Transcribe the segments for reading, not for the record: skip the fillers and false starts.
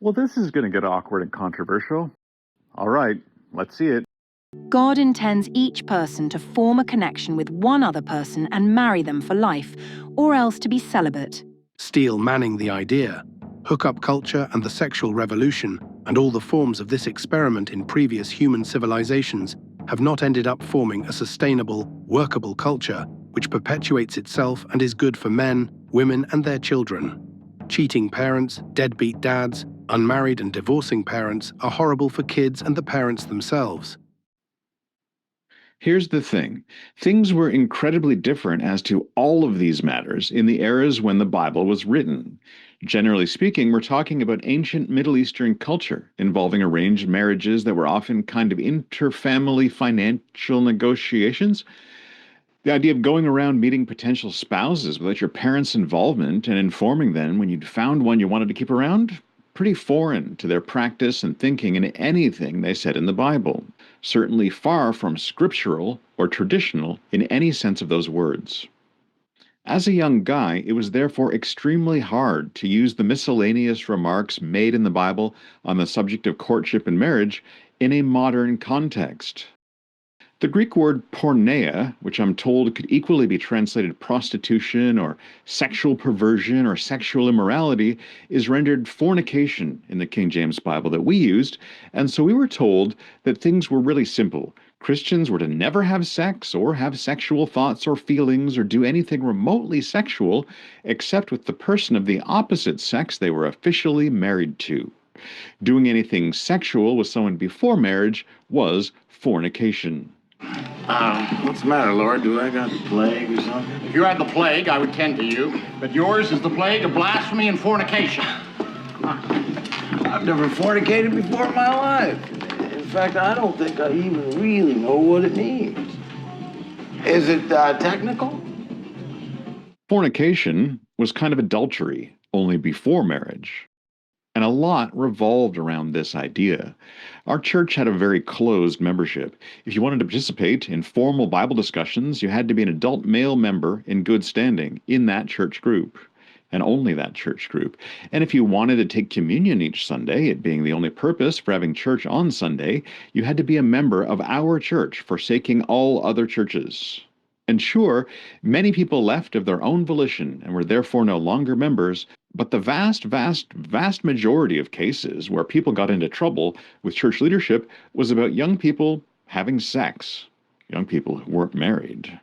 Well, this is going to get awkward and controversial. All right, let's see it. God intends each person to form a connection with one other person and marry them for life, or else to be celibate. Steele manning the idea, hookup culture and the sexual revolution, and all the forms of this experiment in previous human civilizations have not ended up forming a sustainable, workable culture which perpetuates itself and is good for men, women, and their children. Cheating parents, deadbeat dads, unmarried and divorcing parents are horrible for kids and the parents themselves. Here's the thing. Things were incredibly different as to all of these matters in the eras when the Bible was written. Generally speaking, we're talking about ancient Middle Eastern culture involving arranged marriages that were often kind of inter-family financial negotiations. The idea of going around meeting potential spouses without your parents' involvement and informing them when you'd found one you wanted to keep around, pretty foreign to their practice and thinking in anything they said in the Bible. Certainly far from scriptural or traditional in any sense of those words. As a young guy, it was therefore extremely hard to use the miscellaneous remarks made in the Bible on the subject of courtship and marriage in a modern context. The Greek word porneia, which I'm told could equally be translated prostitution or sexual perversion or sexual immorality, is rendered fornication in the King James Bible that we used, and so we were told that things were really simple. Christians were to never have sex or have sexual thoughts or feelings or do anything remotely sexual except with the person of the opposite sex they were officially married to. Doing anything sexual with someone before marriage was fornication. What's the matter, Lord? Do I got the plague or something? If you had the plague, I would tend to you. But yours is the plague of blasphemy and fornication. I've never fornicated before in my life. In fact, I don't think I even really know what it means. Is it technical? Fornication was kind of adultery, only before marriage. And a lot revolved around this idea. Our church had a very closed membership. If you wanted to participate in formal Bible discussions, you had to be an adult male member in good standing in that church group, and only that church group. And if you wanted to take communion each Sunday, it being the only purpose for having church on Sunday, you had to be a member of our church, forsaking all other churches. And sure, many people left of their own volition and were therefore no longer members, but the vast majority of cases where people got into trouble with church leadership was about young people having sex, young people who weren't married.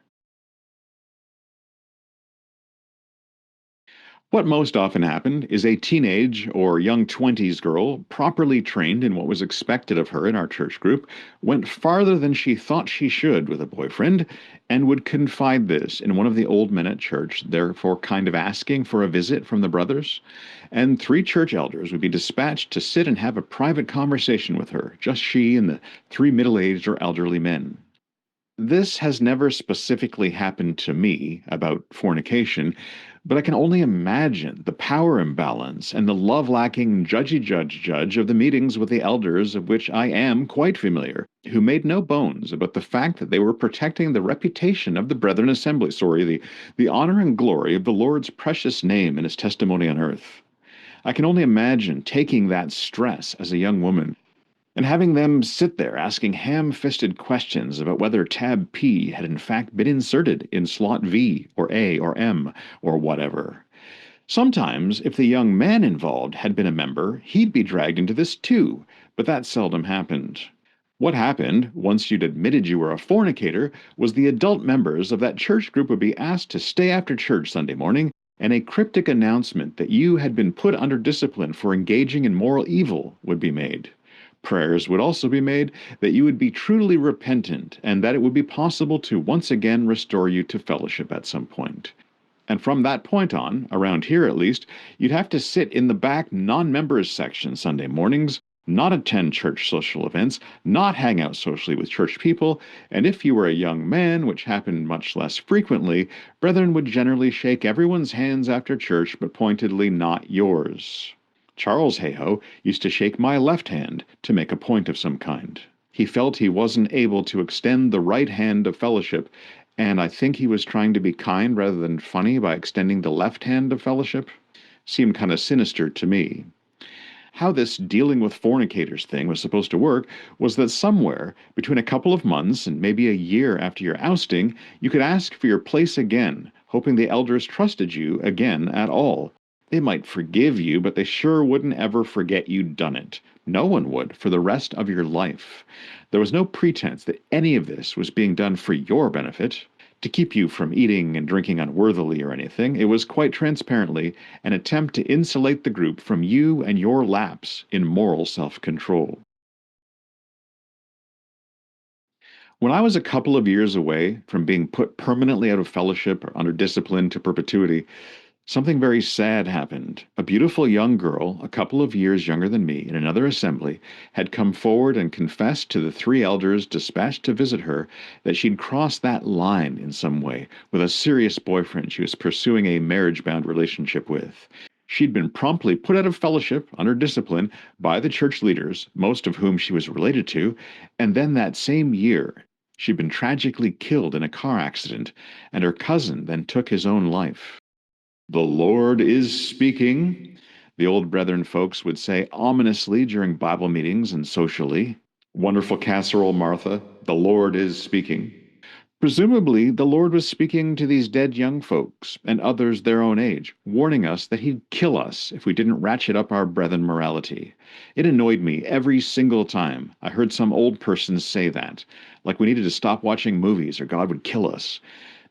What most often happened is a teenage or young 20s girl, properly trained in what was expected of her in our church group, went farther than she thought she should with a boyfriend, and would confide this in one of the old men at church, therefore kind of asking for a visit from the brothers. And 3 church elders would be dispatched to sit and have a private conversation with her, just she and the 3 middle-aged or elderly men. This has never specifically happened to me about fornication, but I can only imagine the power imbalance and the love-lacking judge of the meetings with the elders of which I am quite familiar, who made no bones about the fact that they were protecting the reputation of the Brethren Assembly, the honor and glory of the Lord's precious name and his testimony on earth. I can only imagine taking that stress as a young woman and having them sit there asking ham-fisted questions about whether tab P had in fact been inserted in slot V or A or M or whatever. Sometimes, if the young man involved had been a member, he'd be dragged into this too, but that seldom happened. What happened, once you'd admitted you were a fornicator, was the adult members of that church group would be asked to stay after church Sunday morning, and a cryptic announcement that you had been put under discipline for engaging in moral evil would be made. Prayers would also be made that you would be truly repentant and that it would be possible to once again restore you to fellowship at some point. And from that point on, around here at least, you'd have to sit in the back non-members section Sunday mornings, not attend church social events, not hang out socially with church people, and if you were a young man, which happened much less frequently, brethren would generally shake everyone's hands after church, but pointedly not yours. Charles Hayhoe used to shake my left hand to make a point of some kind. He felt he wasn't able to extend the right hand of fellowship, and I think he was trying to be kind rather than funny by extending the left hand of fellowship. Seemed kind of sinister to me. How this dealing with fornicators thing was supposed to work was that somewhere between a couple of months and maybe a year after your ousting, you could ask for your place again, hoping the elders trusted you again at all. They might forgive you, but they sure wouldn't ever forget you'd done it. No one would for the rest of your life. There was no pretense that any of this was being done for your benefit, to keep you from eating and drinking unworthily or anything. It was quite transparently an attempt to insulate the group from you and your lapse in moral self-control. When I was a couple of years away from being put permanently out of fellowship or under discipline to perpetuity, something very sad happened. A beautiful young girl, a couple of years younger than me, in another assembly, had come forward and confessed to the 3 elders dispatched to visit her that she'd crossed that line in some way with a serious boyfriend she was pursuing a marriage-bound relationship with. She'd been promptly put out of fellowship under discipline by the church leaders, most of whom she was related to, and then that same year, she'd been tragically killed in a car accident, and her cousin then took his own life. "The Lord is speaking," the old brethren folks would say ominously during Bible meetings and socially. "Wonderful casserole, Martha, the Lord is speaking." Presumably, the Lord was speaking to these dead young folks and others their own age, warning us that he'd kill us if we didn't ratchet up our brethren morality. It annoyed me every single time I heard some old person say that, like we needed to stop watching movies or God would kill us.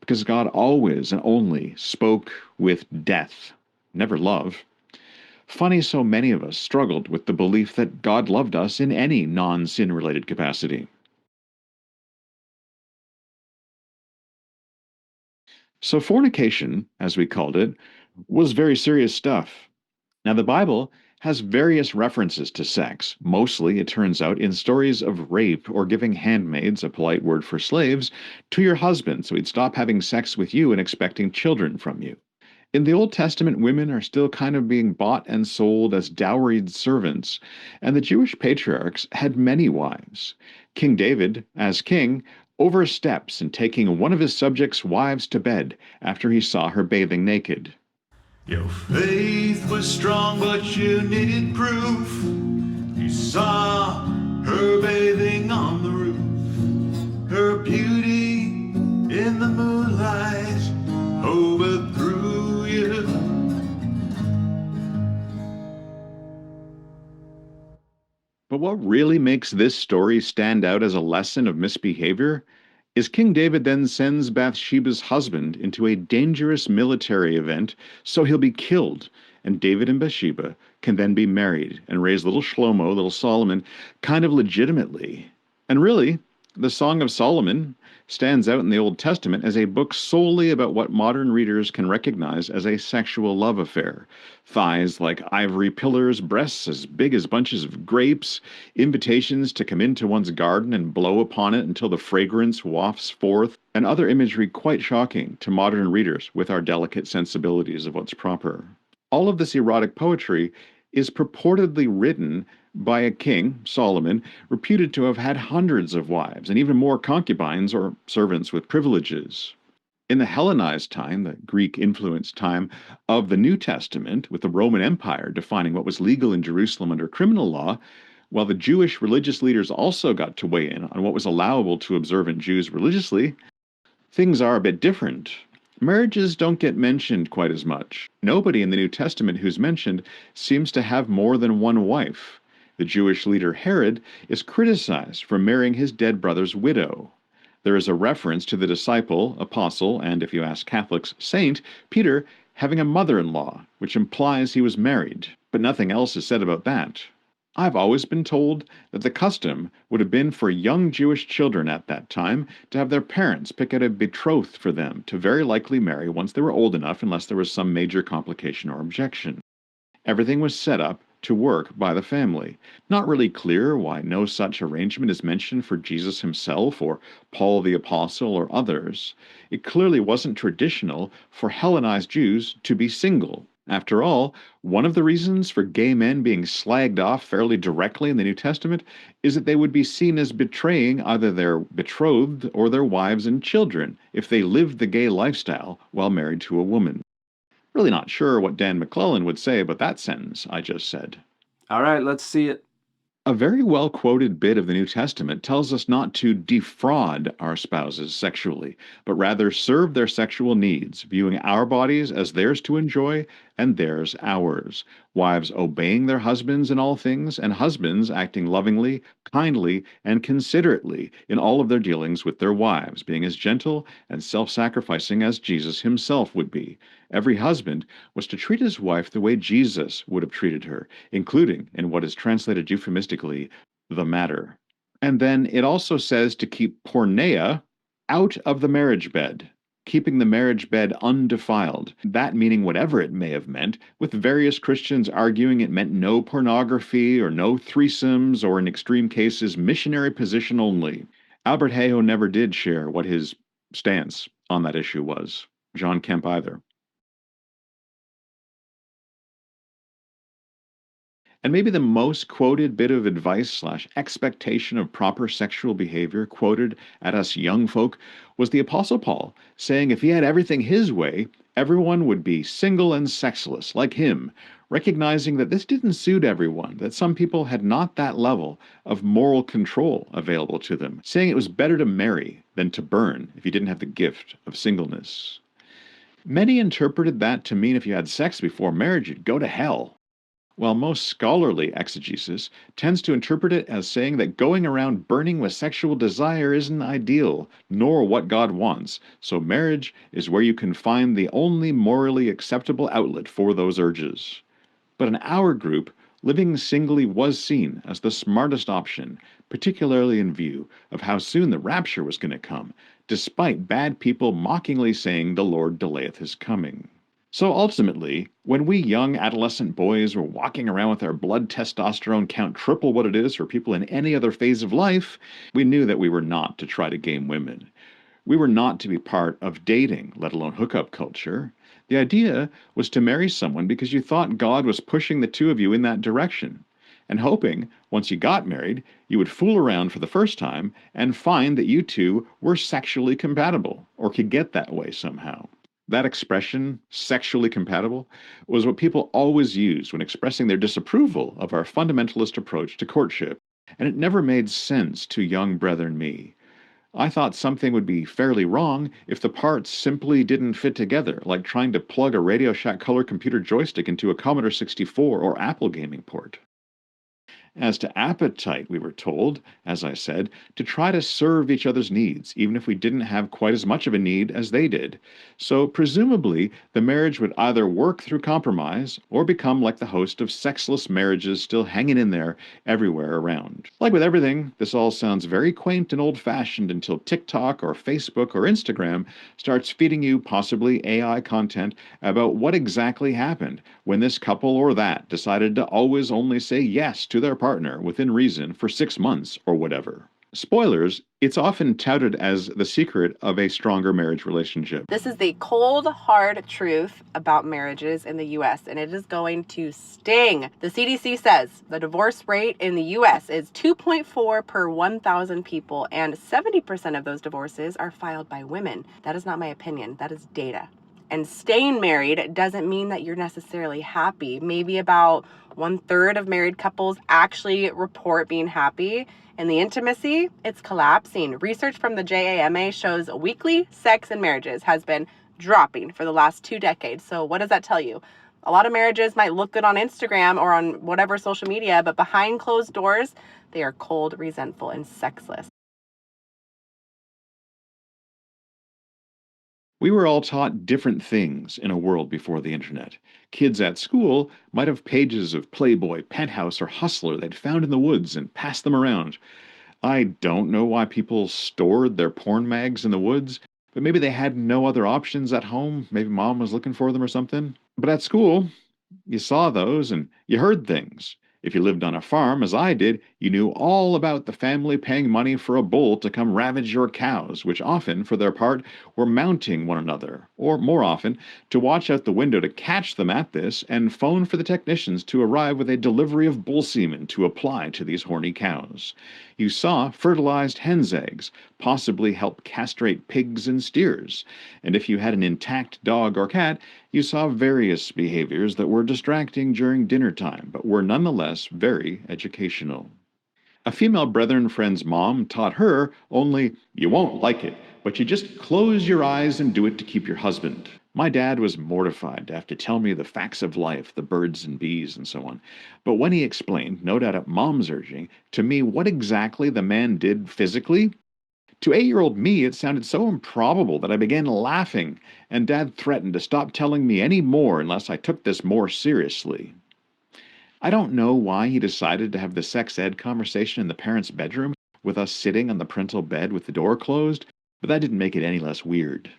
Because God always and only spoke with death, never love. Funny so many of us struggled with the belief that God loved us in any non-sin related capacity. So fornication, as we called it, was very serious stuff. Now the Bible has various references to sex. Mostly, it turns out, in stories of rape or giving handmaids, a polite word for slaves, to your husband so he'd stop having sex with you and expecting children from you. In the Old Testament, women are still kind of being bought and sold as dowried servants, and the Jewish patriarchs had many wives. King David, as king, oversteps in taking one of his subjects' wives to bed after he saw her bathing naked. Your faith was strong, but you needed proof. You saw her bathing on the roof, her beauty in the moonlight overthrew you. But what really makes this story stand out as a lesson of misbehavior is King David then sends Bathsheba's husband into a dangerous military event so he'll be killed, and David and Bathsheba can then be married and raise little Shlomo, little Solomon, kind of legitimately. And really, the Song of Solomon stands out in the Old Testament as a book solely about what modern readers can recognize as a sexual love affair. Thighs like ivory pillars, breasts as big as bunches of grapes, invitations to come into one's garden and blow upon it until the fragrance wafts forth, and other imagery quite shocking to modern readers with our delicate sensibilities of what's proper. All of this erotic poetry is purportedly written by a king, Solomon, reputed to have had hundreds of wives and even more concubines or servants with privileges. In the Hellenized time, the Greek-influenced time of the New Testament, with the Roman Empire defining what was legal in Jerusalem under criminal law, while the Jewish religious leaders also got to weigh in on what was allowable to observant Jews religiously, things are a bit different. Marriages don't get mentioned quite as much. Nobody in the New Testament who's mentioned seems to have more than one wife. The Jewish leader Herod is criticized for marrying his dead brother's widow. There is a reference to the disciple, apostle, and if you ask Catholics, saint, Peter, having a mother-in-law, which implies he was married, but nothing else is said about that. I've always been told that the custom would have been for young Jewish children at that time to have their parents pick out a betrothed for them to very likely marry once they were old enough, unless there was some major complication or objection. Everything was set up to work by the family. Not really clear why no such arrangement is mentioned for Jesus himself or Paul the Apostle or others. It clearly wasn't traditional for Hellenized Jews to be single. After all, one of the reasons for gay men being slagged off fairly directly in the New Testament is that they would be seen as betraying either their betrothed or their wives and children if they lived the gay lifestyle while married to a woman. Really not sure what Dan McClellan would say about that sentence I just said. All right, let's see it. A very well quoted bit of the New Testament tells us not to defraud our spouses sexually, but rather serve their sexual needs, viewing our bodies as theirs to enjoy and theirs ours. Wives obeying their husbands in all things, and husbands acting lovingly, kindly, and considerately in all of their dealings with their wives, being as gentle and self sacrificing as Jesus himself would be. Every husband was to treat his wife the way Jesus would have treated her, including in what is translated euphemistically, the matter. And then it also says to keep porneia out of the marriage bed, keeping the marriage bed undefiled. That meaning whatever it may have meant, with various Christians arguing it meant no pornography or no threesomes, or in extreme cases, missionary position only. Albert Hayo never did share what his stance on that issue was. John Kemp either. And maybe the most quoted bit of advice / expectation of proper sexual behavior quoted at us young folk was the Apostle Paul saying if he had everything his way, everyone would be single and sexless like him, recognizing that this didn't suit everyone, that some people had not that level of moral control available to them, saying it was better to marry than to burn if you didn't have the gift of singleness. Many interpreted that to mean if you had sex before marriage, you'd go to hell, while most scholarly exegesis tends to interpret it as saying that going around burning with sexual desire isn't ideal, nor what God wants, so marriage is where you can find the only morally acceptable outlet for those urges. But in our group, living singly was seen as the smartest option, particularly in view of how soon the rapture was going to come, despite bad people mockingly saying the Lord delayeth his coming. So ultimately, when we young adolescent boys were walking around with our blood testosterone count triple what it is for people in any other phase of life, we knew that we were not to try to game women. We were not to be part of dating, let alone hookup culture. The idea was to marry someone because you thought God was pushing the two of you in that direction, and hoping, once you got married, you would fool around for the first time and find that you two were sexually compatible, or could get that way somehow. That expression, sexually compatible, was what people always used when expressing their disapproval of our fundamentalist approach to courtship, and it never made sense to young brethren me. I thought something would be fairly wrong if the parts simply didn't fit together, like trying to plug a Radio Shack color computer joystick into a Commodore 64 or Apple gaming port. As to appetite, we were told, as I said, to try to serve each other's needs, even if we didn't have quite as much of a need as they did. So presumably, the marriage would either work through compromise or become like the host of sexless marriages still hanging in there everywhere around. Like with everything, this all sounds very quaint and old-fashioned until TikTok or Facebook or Instagram starts feeding you possibly AI content about what exactly happened when this couple or that decided to always only say yes to their partner within reason for 6 months or whatever. Spoilers, it's often touted as the secret of a stronger marriage relationship. This is the cold, hard truth about marriages in the U.S., and it is going to sting. The CDC says the divorce rate in the U.S. is 2.4 per 1,000 people, and 70% of those divorces are filed by women. That is not my opinion. That is data. And staying married doesn't mean that you're necessarily happy. Maybe about 1/3 of married couples actually report being happy. And the intimacy, it's collapsing. Research from the JAMA shows weekly sex in marriages has been dropping for the last 2 decades. So what does that tell you? A lot of marriages might look good on Instagram or on whatever social media, but behind closed doors, they are cold, resentful, and sexless. We were all taught different things in a world before the internet. Kids at school might have pages of Playboy, Penthouse, or Hustler they'd found in the woods and passed them around. I don't know why people stored their porn mags in the woods, but maybe they had no other options at home. Maybe mom was looking for them or something. But at school, you saw those and you heard things. If you lived on a farm, as I did, you knew all about the family paying money for a bull to come ravage your cows, which often, for their part, were mounting one another, or more often, to watch out the window to catch them at this and phone for the technicians to arrive with a delivery of bull semen to apply to these horny cows. You saw fertilized hen's eggs possibly help castrate pigs and steers, and if you had an intact dog or cat, You saw various behaviors that were distracting during dinner time, but were nonetheless very educational. A female brethren friend's mom taught her only, you won't like it, but you just close your eyes and do it to keep your husband. My dad was mortified to have to tell me the facts of life, the birds and bees and so on. But when he explained, no doubt at mom's urging, to me what exactly the man did physically, to 8-year-old me it sounded so improbable that I began laughing, and dad threatened to stop telling me any more unless I took this more seriously. I don't know why he decided to have the sex ed conversation in the parents' bedroom with us sitting on the parental bed with the door closed, but that didn't make it any less weird.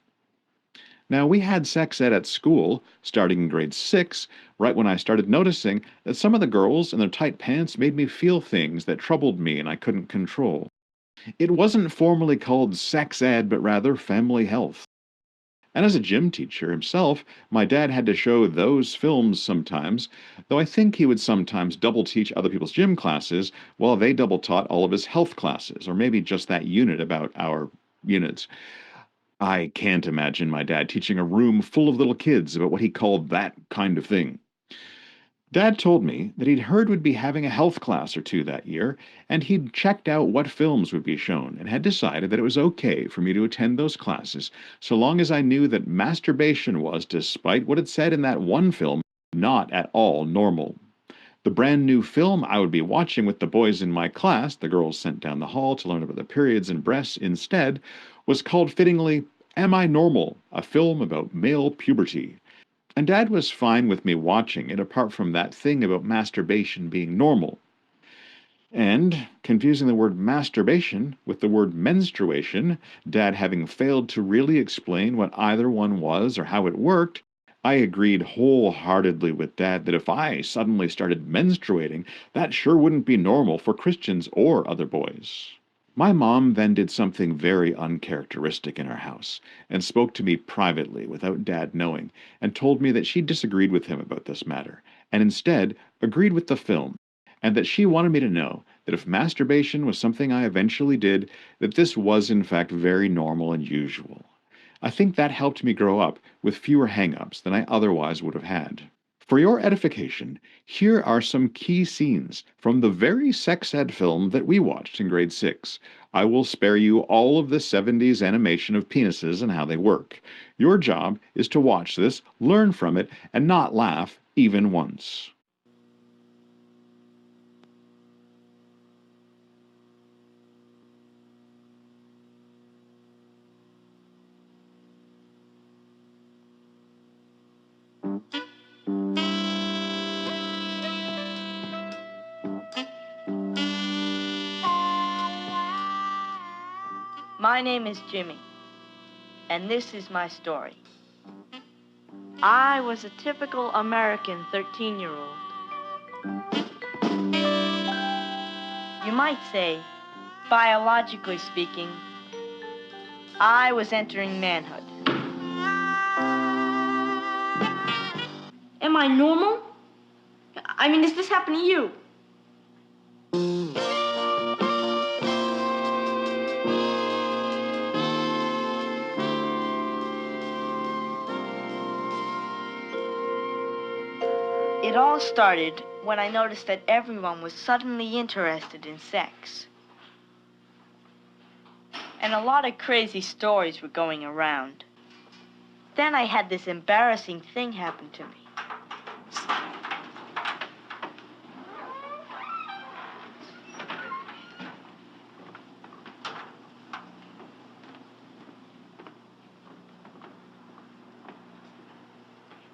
Now, we had sex ed at school, starting in grade 6, right when I started noticing that some of the girls in their tight pants made me feel things that troubled me and I couldn't control. It wasn't formally called sex ed, but rather family health. And as a gym teacher himself, my dad had to show those films sometimes, though I think he would sometimes double teach other people's gym classes while they double taught all of his health classes, or maybe just that unit about our units. I can't imagine my dad teaching a room full of little kids about what he called that kind of thing. Dad told me that he'd heard we'd be having a health class or two that year, and he'd checked out what films would be shown and had decided that it was okay for me to attend those classes so long as I knew that masturbation was, despite what it said in that one film, not at all normal. The brand new film I would be watching with the boys in my class, the girls sent down the hall to learn about their periods and breasts instead, was called fittingly Am I Normal? A film about male puberty. And Dad was fine with me watching it apart from that thing about masturbation being normal. And, confusing the word masturbation with the word menstruation, Dad having failed to really explain what either one was or how it worked, I agreed wholeheartedly with Dad that if I suddenly started menstruating, that sure wouldn't be normal for Christians or other boys. My mom then did something very uncharacteristic in our house, and spoke to me privately without Dad knowing, and told me that she disagreed with him about this matter, and instead agreed with the film, and that she wanted me to know that if masturbation was something I eventually did, that this was in fact very normal and usual. I think that helped me grow up with fewer hang-ups than I otherwise would have had. For your edification, here are some key scenes from the very sex ed film that we watched in grade 6. I will spare you all of the 70s animation of penises and how they work. Your job is to watch this, learn from it, and not laugh even once. My name is Jimmy, and this is my story. I was a typical American 13-year-old. You might say, biologically speaking, I was entering manhood. Am I normal? I mean, does this happen to you? It all started when I noticed that everyone was suddenly interested in sex. And a lot of crazy stories were going around. Then I had this embarrassing thing happen to me.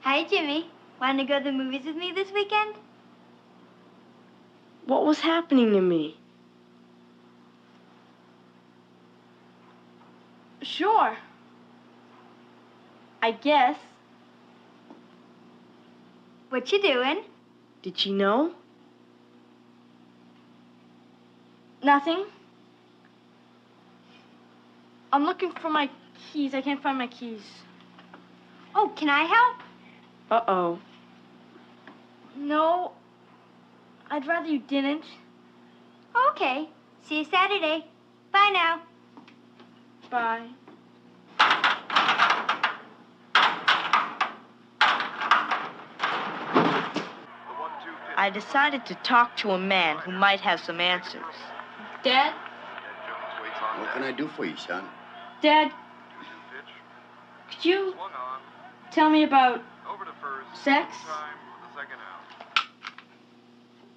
Hi, Jimmy. Want to go to the movies with me this weekend? What was happening to me? Sure. I guess. What you doing? Did she know? Nothing. I'm looking for my keys. I can't find my keys. Oh, can I help? Uh-oh. No. I'd rather you didn't. Okay. See you Saturday. Bye now. Bye. I decided to talk to a man who might have some answers. Dad? What can I do for you, son? Dad, could you tell me about sex?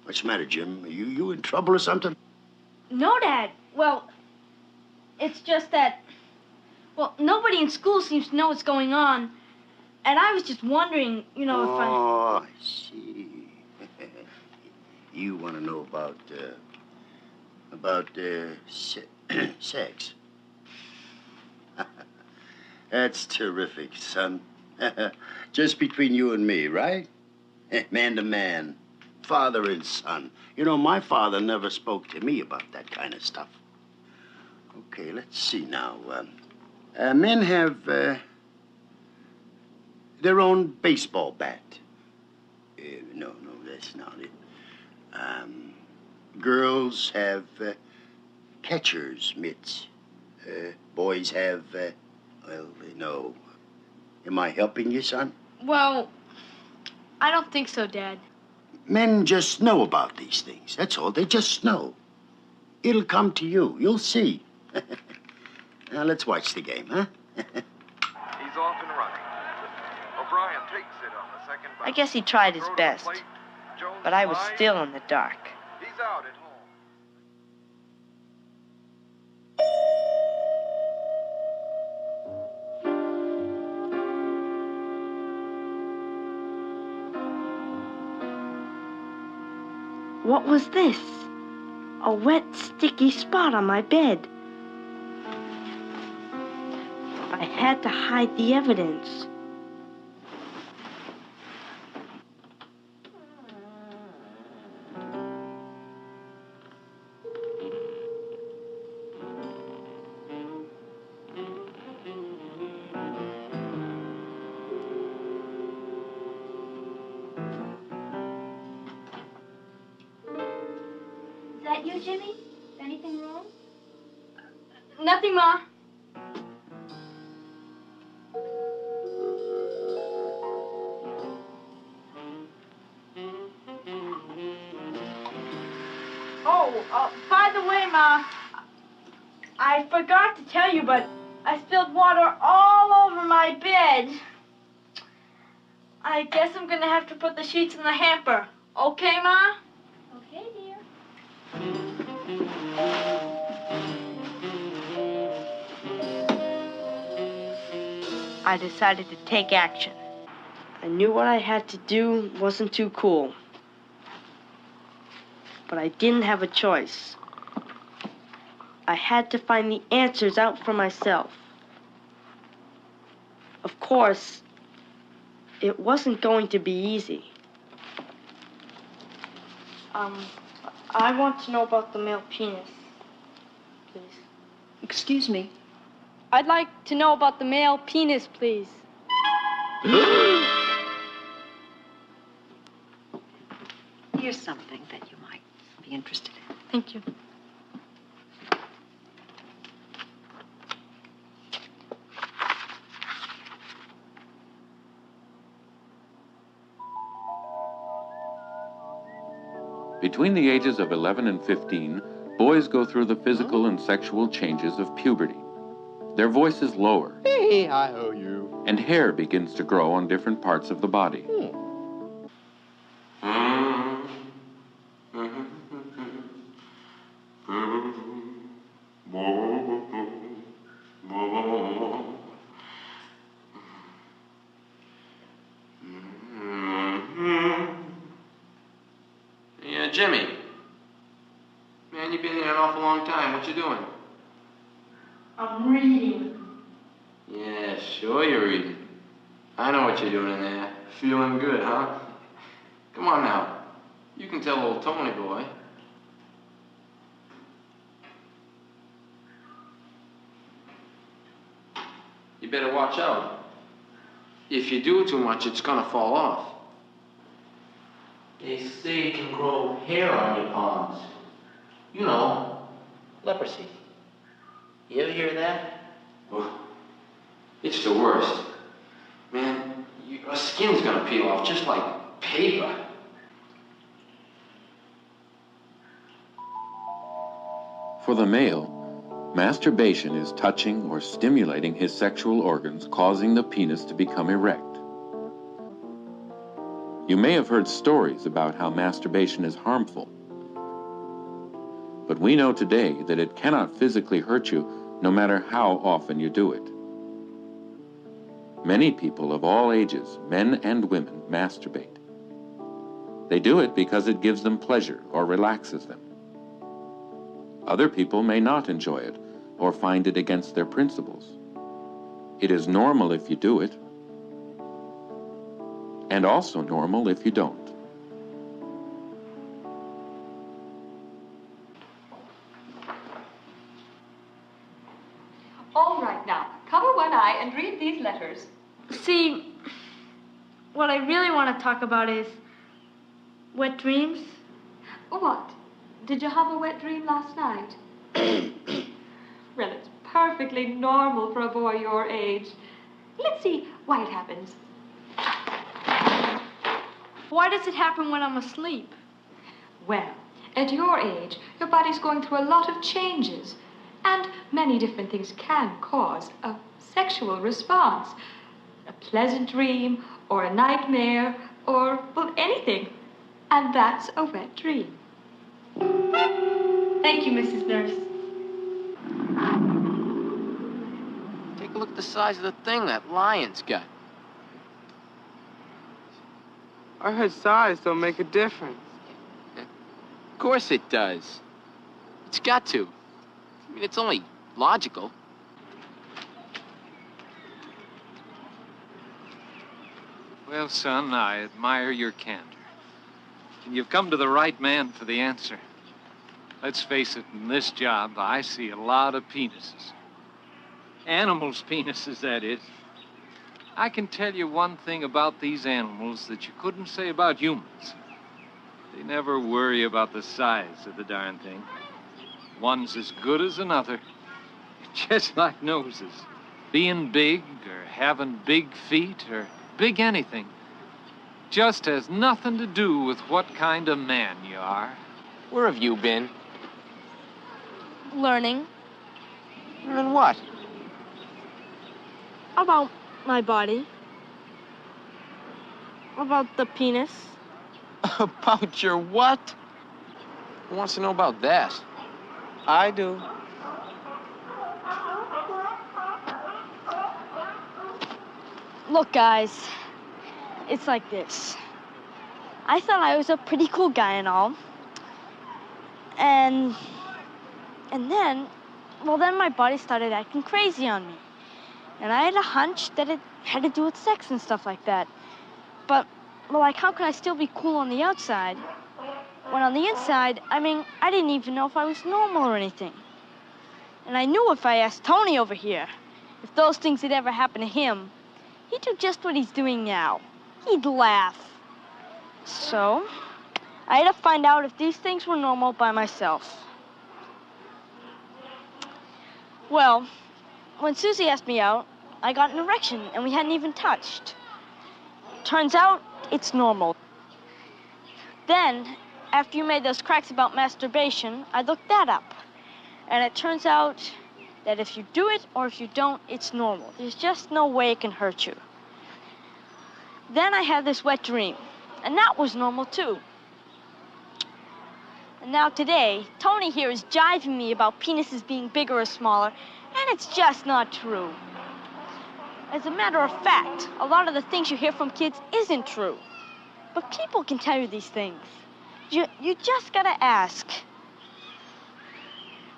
What's the matter, Jim? Are you in trouble or something? No, Dad. Well, it's just that, well, nobody in school seems to know what's going on. And I was just wondering, if I... Oh, I see. You want to know about sex. That's terrific, son. Just between you and me, right? Man to man, father and son. My father never spoke to me about that kind of stuff. Okay, let's see now. Men have their own baseball bat. No, that's not it. Girls have catcher's mitts. Boys have, no. Am I helping you, son? Well, I don't think so, Dad. Men just know about these things. That's all. They just know. It'll come to you. You'll see. Now, let's watch the game, huh? He's off and running. O'Brien takes it on the second bounce. I guess he tried his best, but I was still in the dark. He's out at home. What was this? A wet, sticky spot on my bed. I had to hide the evidence. Is that you, Jimmy? Is anything wrong? Nothing, Ma. Oh, by the way, Ma, I forgot to tell you, but I spilled water all over my bed. I guess I'm gonna have to put the sheets in the hamper. Okay, Ma? Okay, dear. I decided to take action. I knew what I had to do wasn't too cool. But I didn't have a choice. I had to find the answers out for myself. Of course, it wasn't going to be easy. I want to know about the male penis, please. Excuse me. I'd like to know about the male penis, please. Here's something that you might be interested in. Thank you. Between the ages of 11 and 15, boys go through the physical and sexual changes of puberty. Their voice is lower. Hey, I owe you. And hair begins to grow on different parts of the body. Yeah, Jimmy. Man, you've been there an awful long time. What you doing? I'm reading. Yeah, sure you're reading. I know what you're doing in there. Feeling good, huh? Come on now. You can tell old Tony boy. You better watch out. If you do too much, it's gonna fall off. They say you can grow hair on your palms. You know, leprosy. You ever hear that? Oh, it's the worst. Man, your skin's gonna peel off just like paper. For the male, masturbation is touching or stimulating his sexual organs, causing the penis to become erect. You may have heard stories about how masturbation is harmful, but we know today that it cannot physically hurt you no matter how often you do it. Many people of all ages, men and women, masturbate. They do it because it gives them pleasure or relaxes them. Other people may not enjoy it or find it against their principles. It is normal if you do it, and also normal if you don't. All right now, cover one eye and read these letters. See, what I really want to talk about is wet dreams. What? Did you have a wet dream last night? Well, it's perfectly normal for a boy your age. Let's see why it happens. Why does it happen when I'm asleep? Well, at your age, your body's going through a lot of changes, and many different things can cause a sexual response. A pleasant dream, or a nightmare, or, well, anything. And that's a wet dream. Thank you, Mrs. Nurse. Take a look at the size of the thing that lion's got. I heard size don't make a difference. Of course it does. It's got to. I mean, it's only logical. Well, son, I admire your candor. And you've come to the right man for the answer. Let's face it, in this job, I see a lot of penises. Animals' penises, that is. I can tell you one thing about these animals that you couldn't say about humans. They never worry about the size of the darn thing. One's as good as another, just like noses. Being big, or having big feet, or big anything, just has nothing to do with what kind of man you are. Where have you been? Learning. Learning what? About my body. About the penis. About your what? Who wants to know about that? I do. Look, guys, it's like this. I thought I was a pretty cool guy and all. And then my body started acting crazy on me. And I had a hunch that it had to do with sex and stuff like that. But, well, like, how could I still be cool on the outside when on the inside, I mean, I didn't even know if I was normal or anything. And I knew if I asked Tony over here if those things had ever happened to him, he'd do just what he's doing now. He'd laugh. So, I had to find out if these things were normal by myself. Well, when Susie asked me out, I got an erection and we hadn't even touched. Turns out, it's normal. Then, after you made those cracks about masturbation, I looked that up. And it turns out that if you do it or if you don't, it's normal. There's just no way it can hurt you. Then I had this wet dream, and that was normal too. And now today, Tony here is jiving me about penises being bigger or smaller, and it's just not true. As a matter of fact, a lot of the things you hear from kids isn't true. But people can tell you these things. You just gotta ask.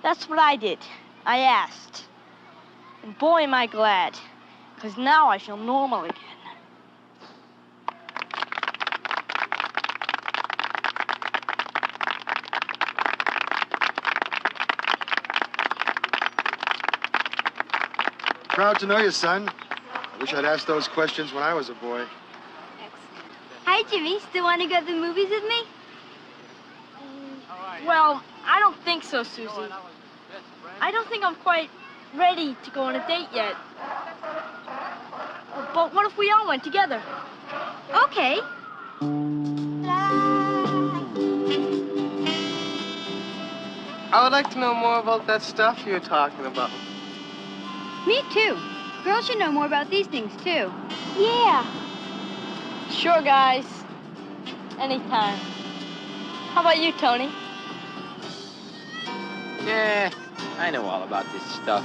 That's what I did. I asked. And boy, am I glad. Because now I feel normal again. Proud to know you, son. I wish I'd asked those questions when I was a boy. Hi, Jimmy. Still want to go to the movies with me? Well, I don't think so, Susie. I don't think I'm quite ready to go on a date yet. But what if we all went together? Okay. I would like to know more about that stuff you're talking about. Me too. Girls should know more about these things too. Yeah. Sure, guys. Anytime. How about you, Tony? Yeah, I know all about this stuff.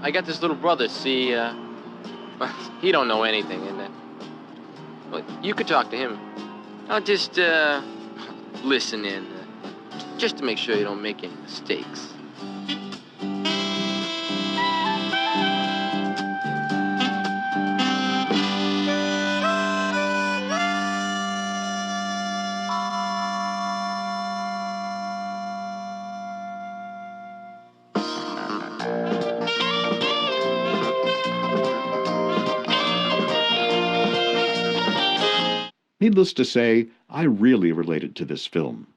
I got this little brother, see, he don't know anything, and well, you could talk to him. I'll just, listen in, just to make sure you don't make any mistakes. Needless to say, I really related to this film.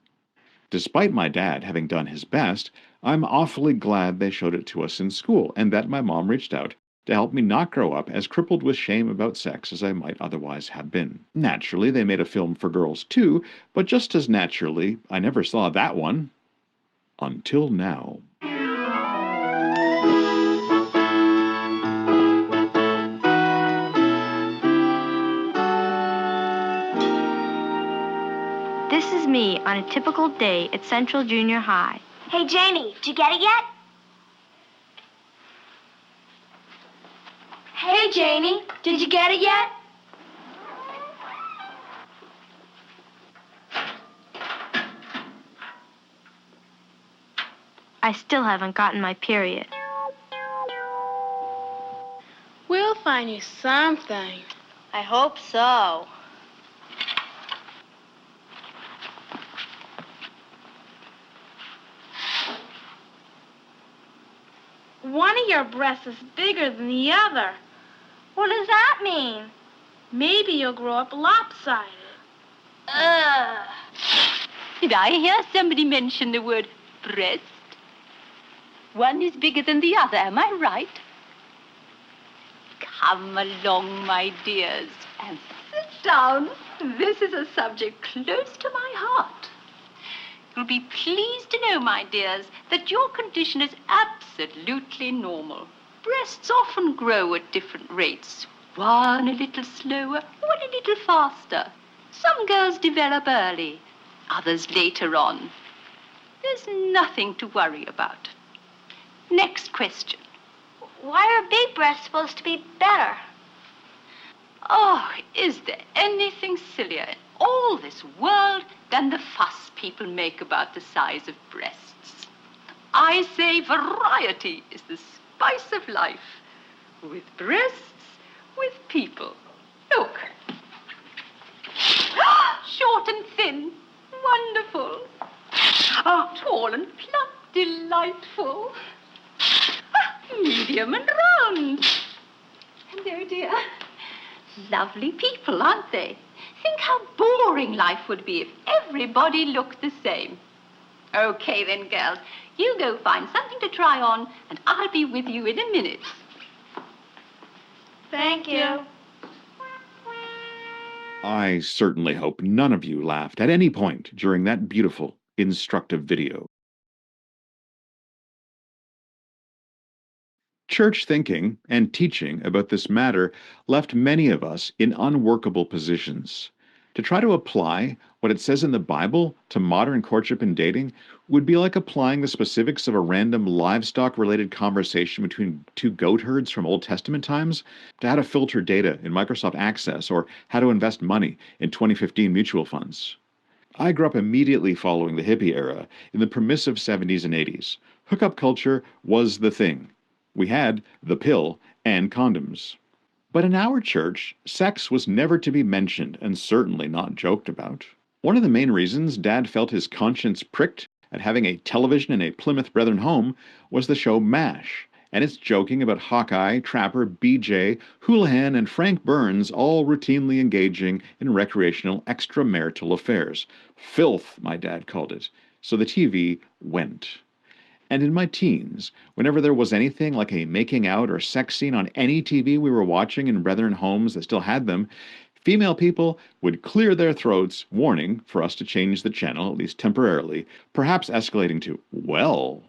Despite my dad having done his best, I'm awfully glad they showed it to us in school and that my mom reached out to help me not grow up as crippled with shame about sex as I might otherwise have been. Naturally, they made a film for girls too, but just as naturally, I never saw that one. Until now. This is me on a typical day at Central Junior High. Hey, Janie, did you get it yet? Hey, Janie, did you get it yet? I still haven't gotten my period. We'll find you something. I hope so. One of your breasts is bigger than the other. What does that mean? Maybe you'll grow up lopsided. Ugh. Did I hear somebody mention the word breast? One is bigger than the other, am I right? Come along, my dears, and sit down. This is a subject close to my heart. You'll be pleased to know, my dears, that your condition is absolutely normal. Breasts often grow at different rates, one a little slower, one a little faster. Some girls develop early, others later on. There's nothing to worry about. Next question. Why are big breasts supposed to be better? Oh, is there anything sillier in all this world than the fuss people make about the size of breasts? I say variety is the spice of life. With breasts, with people. Look. Short and thin, wonderful. Oh, tall and plump, delightful. Medium and round. And oh dear, lovely people, aren't they? Think how boring life would be if everybody looked the same. Okay then, girls, you go find something to try on, and I'll be with you in a minute. Thank you. I certainly hope none of you laughed at any point during that beautiful, instructive video. Church thinking and teaching about this matter left many of us in unworkable positions. To try to apply what it says in the Bible to modern courtship and dating would be like applying the specifics of a random livestock-related conversation between two goat herds from Old Testament times to how to filter data in Microsoft Access or how to invest money in 2015 mutual funds. I grew up immediately following the hippie era in the permissive 70s and 80s. Hookup culture was the thing. We had the pill and condoms. But in our church, sex was never to be mentioned and certainly not joked about. One of the main reasons Dad felt his conscience pricked at having a television in a Plymouth Brethren home was the show MASH, and its joking about Hawkeye, Trapper, BJ, Houlihan, and Frank Burns all routinely engaging in recreational extramarital affairs. Filth, my dad called it. So the TV went. And in my teens, whenever there was anything like a making out or sex scene on any TV we were watching in Brethren homes that still had them, Female people would clear their throats, warning for us to change the channel, at least temporarily, perhaps escalating to, well.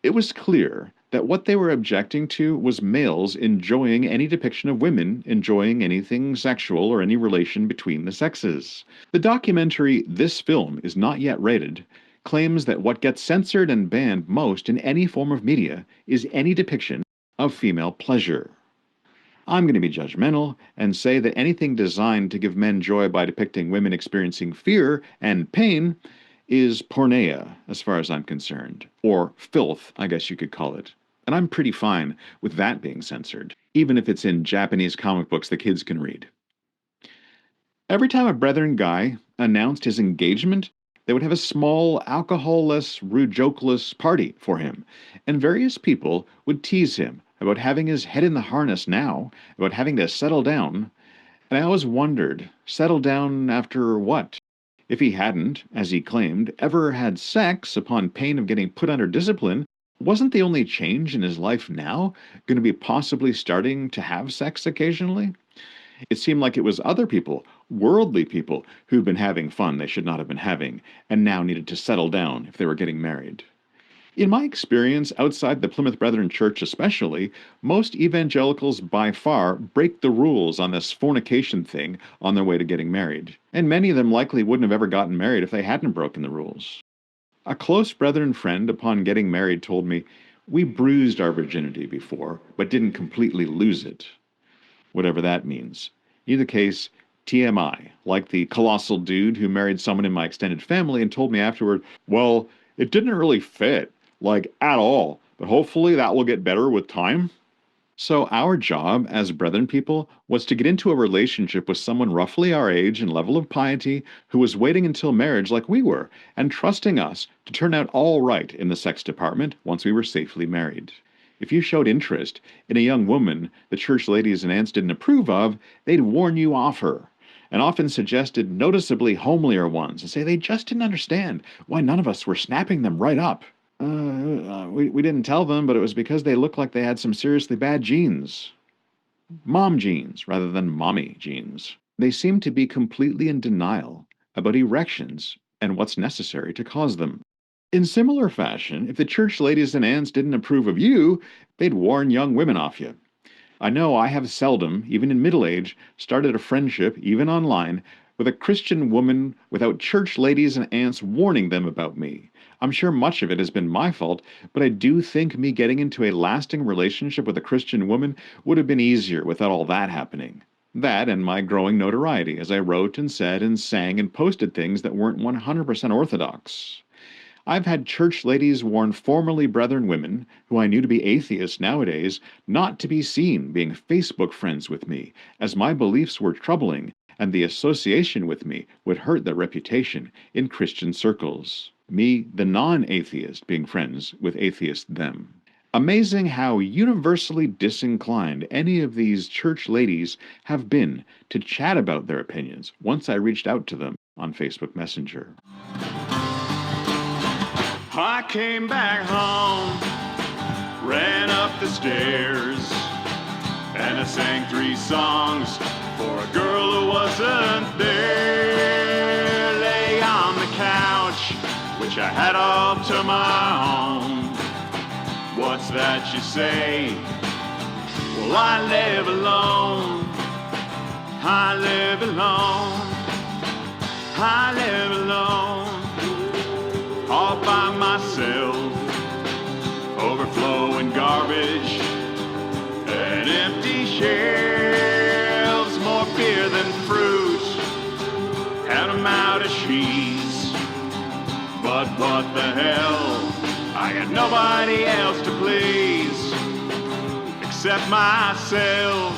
It was clear that what they were objecting to was males enjoying any depiction of women enjoying anything sexual or any relation between the sexes. The documentary This Film Is Not Yet Rated claims that what gets censored and banned most in any form of media is any depiction of female pleasure. I'm going to be judgmental and say that anything designed to give men joy by depicting women experiencing fear and pain is porneia, as far as I'm concerned, or filth, I guess you could call it. And I'm pretty fine with that being censored, even if it's in Japanese comic books the kids can read. Every time a Brethren guy announced his engagement, they would have a small, alcohol-less, rude joke-less party for him, and various people would tease him about having his head in the harness now, about having to settle down. And I always wondered, settle down after what? If he hadn't, as he claimed, ever had sex upon pain of getting put under discipline, wasn't the only change in his life now going to be possibly starting to have sex occasionally? It seemed like it was other people, worldly people, who'd been having fun they should not have been having, and now needed to settle down if they were getting married. In my experience, outside the Plymouth Brethren Church especially, most evangelicals by far break the rules on this fornication thing on their way to getting married, and many of them likely wouldn't have ever gotten married if they hadn't broken the rules. A close Brethren friend upon getting married told me, "We bruised our virginity before, but didn't completely lose it." Whatever that means. Either case, TMI, like the colossal dude who married someone in my extended family and told me afterward, "Well, it didn't really fit. Like, at all. But hopefully that will get better with time." So our job as Brethren people was to get into a relationship with someone roughly our age and level of piety who was waiting until marriage like we were, and trusting us to turn out all right in the sex department once we were safely married. If you showed interest in a young woman the church ladies and aunts didn't approve of, they'd warn you off her, and often suggested noticeably homelier ones, and say they just didn't understand why none of us were snapping them right up. We didn't tell them, but it was because they looked like they had some seriously bad genes. Mom genes, rather than mommy genes. They seemed to be completely in denial about erections and what's necessary to cause them. In similar fashion, if the church ladies and aunts didn't approve of you, they'd warn young women off you. I know I have seldom, even in middle age, started a friendship, even online, with a Christian woman without church ladies and aunts warning them about me. I'm sure much of it has been my fault, but I do think me getting into a lasting relationship with a Christian woman would have been easier without all that happening. That and my growing notoriety as I wrote and said and sang and posted things that weren't 100% orthodox. I've had church ladies warn formerly Brethren women, who I knew to be atheists nowadays, not to be seen being Facebook friends with me, as my beliefs were troubling and the association with me would hurt their reputation in Christian circles. Me, the non-atheist, being friends with atheists them. Amazing how universally disinclined any of these church ladies have been to chat about their opinions once I reached out to them on Facebook Messenger. I came back home, ran up the stairs, and I sang 3 songs for a girl who wasn't there. Lay on the couch, which I had all to my own. What's that you say? Well, I live alone. I live alone. I live alone. All by myself. Overflowing garbage and empty shelves. More beer than fruit. And I'm out of cheese. But what the hell? I got nobody else to please except myself.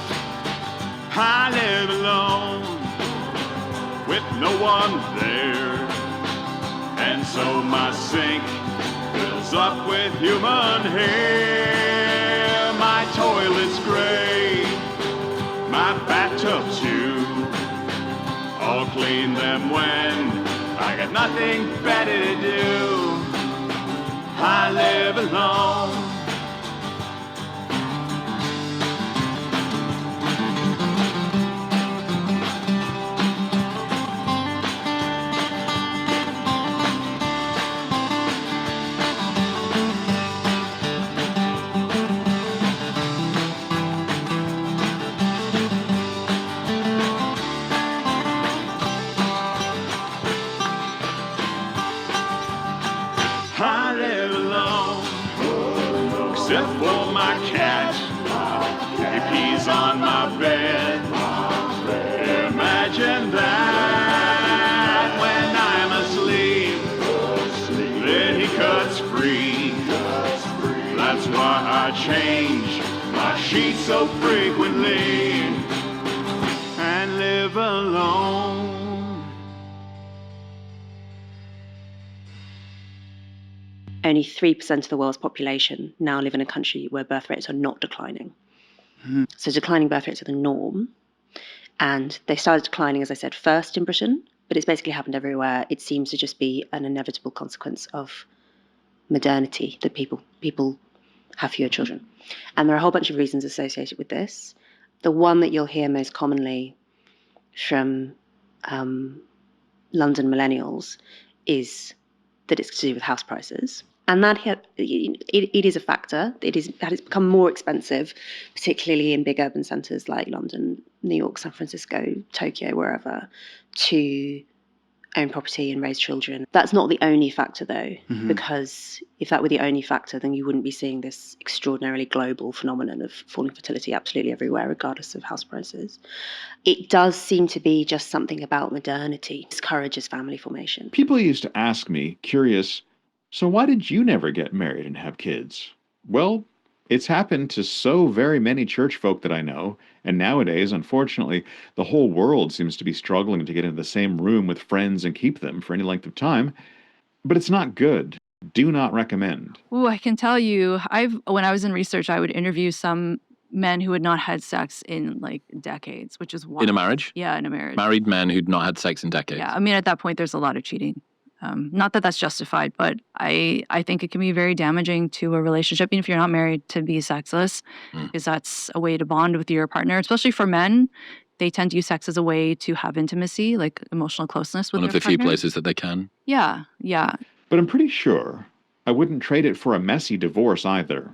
I live alone with no one there, and so my sink fills up with human hair. My toilet's gray, my bathtub too. I'll clean them when I got nothing better to do. I live alone. cat. He pees on my bed. Imagine that when I'm asleep. Then he cuts free. That's why I change my sheets so frequently and live alone. Only 3% of the world's population now live in a country where birth rates are not declining. So declining birth rates are the norm. And they started declining, as I said, first in Britain, but it's basically happened everywhere. It seems to just be an inevitable consequence of modernity, that people have fewer children. And there are a whole bunch of reasons associated with this. The one that you'll hear most commonly from London millennials is that it's to do with house prices. And that it is a factor. That it's become more expensive, particularly in big urban centres like London, New York, San Francisco, Tokyo, wherever, to own property and raise children. That's not the only factor, though, because if that were the only factor, then you wouldn't be seeing this extraordinarily global phenomenon of falling fertility absolutely everywhere, regardless of house prices. It does seem to be just something about modernity discourages family formation. People used to ask me, curious, so why did you never get married and have kids? Well, it's happened to so very many church folk that I know, and nowadays, unfortunately, the whole world seems to be struggling to get into the same room with friends and keep them for any length of time. But it's not good. Do not recommend. Ooh, I can tell you, when I was in research, I would interview some men who had not had sex in like decades, which is wild. In a marriage? Yeah, in a marriage. Married men who'd not had sex in decades. Yeah, I mean, at that point, there's a lot of cheating. Not that that's justified, but I think it can be very damaging to a relationship, even if you're not married, to be sexless, because that's a way to bond with your partner, especially for men. They tend to use sex as a way to have intimacy, like emotional closeness with One of their the few partner. places that they can. Yeah, yeah. But I'm pretty sure I wouldn't trade it for a messy divorce either.